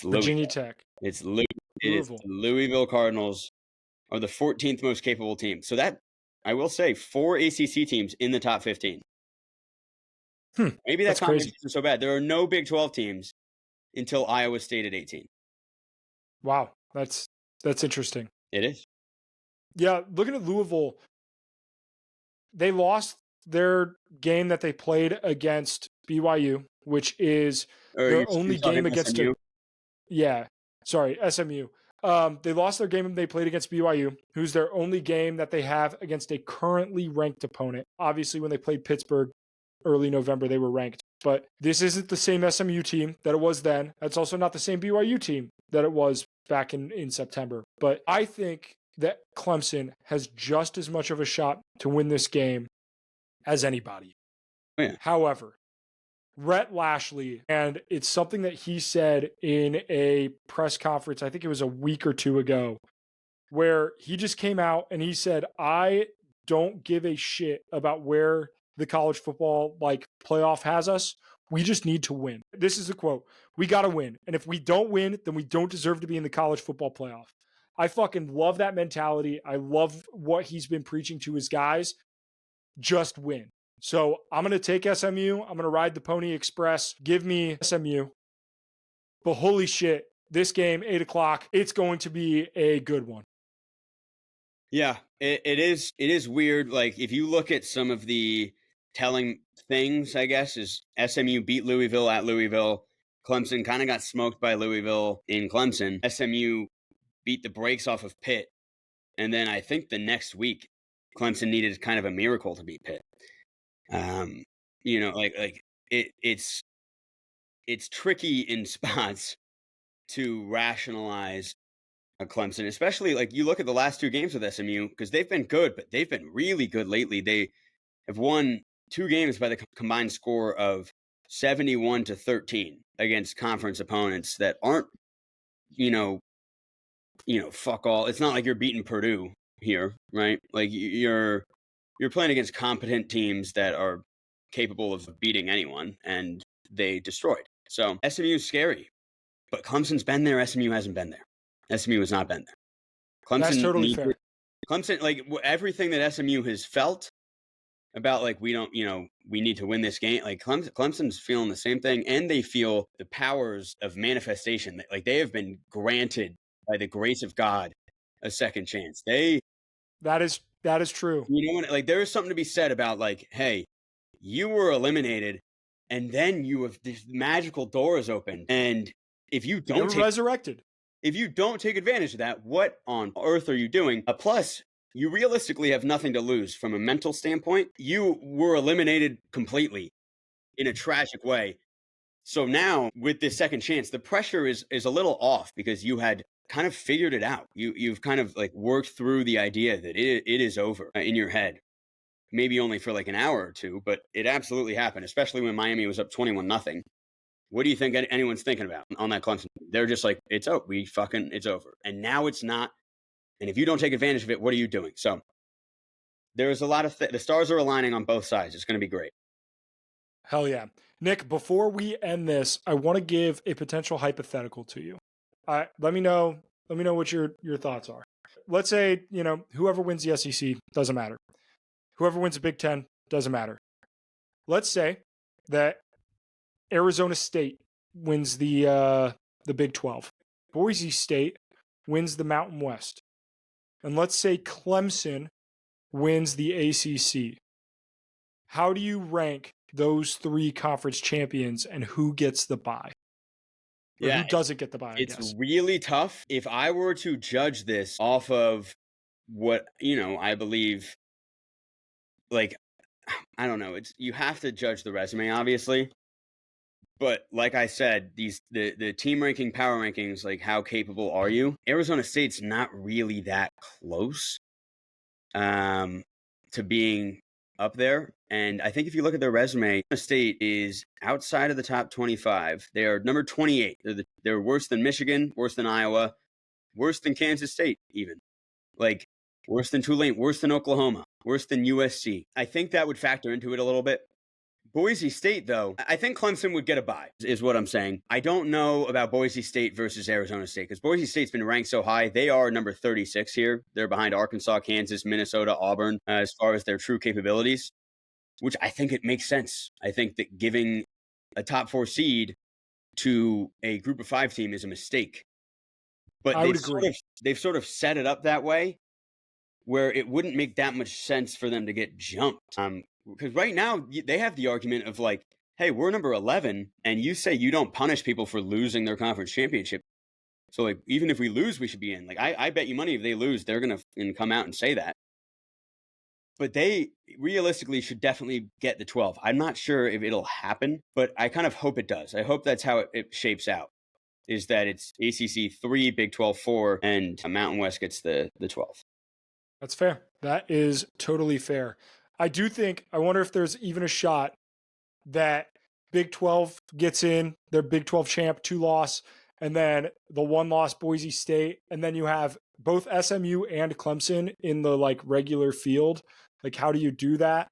Virginia Tech. It's Louisville Cardinals are the 14th most capable team. So that I will say 4 ACC teams in the top 15. Maybe that's crazy. Isn't so bad. There are no Big 12 teams until Iowa State at 18. Wow, that's interesting. It is. Yeah, looking at Louisville, they lost their game that they played against BYU, which is their only game against SMU? SMU. They lost their game they played against BYU, who's their only game that they have against a currently ranked opponent. Obviously, when they played Pittsburgh early November, they were ranked. But this isn't the same SMU team that it was then. That's also not the same BYU team that it was back in September. But I think that Clemson has just as much of a shot to win this game as anybody. Oh, yeah. However, Rhett Lashley, and it's something that he said in a press conference, I think it was a week or two ago, where he just came out and he said, I don't give a shit about where the college football playoff has us. We just need to win. This is a quote. We got to win. And if we don't win, then we don't deserve to be in the college football playoff. I fucking love that mentality. I love what he's been preaching to his guys. Just win. So I'm going to take SMU. I'm going to ride the Pony Express. Give me SMU. But holy shit, this game, 8 o'clock, it's going to be a good one. Yeah, it is. It is weird. Like if you look at some of the telling things, I guess, is SMU beat Louisville at Louisville. Clemson kind of got smoked by Louisville in Clemson. SMU beat the brakes off of Pitt. And then I think the next week, Clemson needed kind of a miracle to beat Pitt. It's tricky in spots to rationalize a Clemson, especially like you look at the last 2 games with SMU because they've been good, but they've been really good lately. They have won 2 games by the combined score of 71-13 against conference opponents that aren't, fuck all. It's not like you're beating Purdue here, right? Like you're playing against competent teams that are capable of beating anyone, and they destroyed. So SMU is scary, but Clemson's been there. SMU hasn't been there. SMU has not been there. Clemson, that's totally fair. Clemson, like everything that SMU has felt about, like we need to win this game. Like Clemson's feeling the same thing, and they feel the powers of manifestation. Like they have been granted by the grace of God a second chance. That is true. Like there is something to be said about like, hey, you were eliminated, and then you have this magical doors open, and if you don't resurrected, if you don't take advantage of that, what on earth are you doing? Plus, you realistically have nothing to lose from a mental standpoint. You were eliminated completely in a tragic way. So now with this second chance, the pressure is a little off because you had kind of figured it out. You've kind of like worked through the idea that it is over in your head. Maybe only for like an hour or two, but it absolutely happened, especially when Miami was up 21-0. What do you think anyone's thinking about on that Clemson? They're just like, it's over. It's over. And now it's not. And if you don't take advantage of it, what are you doing? So there's a lot of the stars are aligning on both sides. It's going to be great. Hell yeah. Nick, before we end this, I want to give a potential hypothetical to you. Let me know what your thoughts are. Let's say, whoever wins the SEC, doesn't matter. whoever wins the Big Ten, doesn't matter. Let's say that Arizona State wins the Big 12. Boise State wins the Mountain West. And let's say Clemson wins the ACC. How do you rank those 3 conference champions and who gets the bye? Or who doesn't get the bye, I guess. It's really tough. If I were to judge this off of what, I believe, like, I don't know. You have to judge the resume, obviously. But like I said, the team ranking, power rankings, like how capable are you? Arizona State's not really that close to being up there. And I think if you look at their resume, Arizona State is outside of the top 25. They are number 28. They're worse than Michigan, worse than Iowa, worse than Kansas State, even. Like, worse than Tulane, worse than Oklahoma, worse than USC. I think that would factor into it a little bit. Boise State, though, I think Clemson would get a bye, is what I'm saying. I don't know about Boise State versus Arizona State, because Boise State's been ranked so high. They are number 36 here. They're behind Arkansas, Kansas, Minnesota, Auburn, as far as their true capabilities, which I think it makes sense. I think that giving a top 4 seed to a group of 5 team is a mistake. But they've sort of set it up that way where it wouldn't make that much sense for them to get jumped. Because right now, they have the argument of like, hey, we're number 11, and you say you don't punish people for losing their conference championship. So, like, even if we lose, we should be in. Like, I bet you money if they lose, they're going to come out and say that. But they realistically should definitely get the 12. I'm not sure if it'll happen, but I kind of hope it does. I hope that's how it shapes out, is that it's ACC 3, Big 12 4, and Mountain West gets the 12. That's fair. That is totally fair. I wonder if there's even a shot that Big 12 gets in, their Big 12 champ, 2-loss, and then the 1-loss Boise State, and then you have both SMU and Clemson in the like regular field. Like, how do you do that?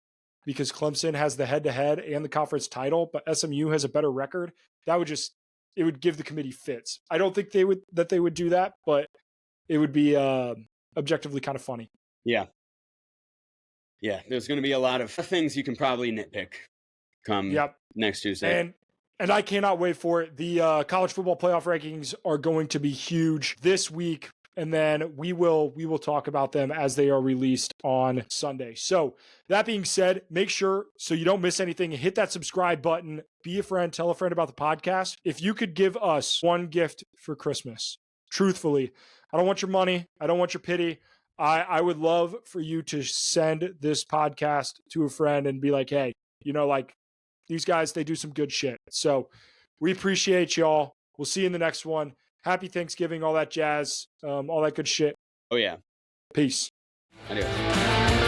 Because Clemson has the head-to-head and the conference title, but SMU has a better record. That would it would give the committee fits. I don't think they would do that, but it would be objectively kind of funny. Yeah. Yeah, there's going to be a lot of things you can probably nitpick come next Tuesday. And I cannot wait for it. The college football playoff rankings are going to be huge this week, and then we will talk about them as they are released on Sunday. So that being said, make sure so you don't miss anything, hit that subscribe button, be a friend, tell a friend about the podcast. If you could give us one gift for Christmas, truthfully, I don't want your money, I don't want your pity. I would love for you to send this podcast to a friend and be like, hey, like these guys, they do some good shit. So we appreciate y'all. We'll see you in the next one. Happy Thanksgiving, all that jazz, all that good shit. Oh, yeah. Peace. Adios.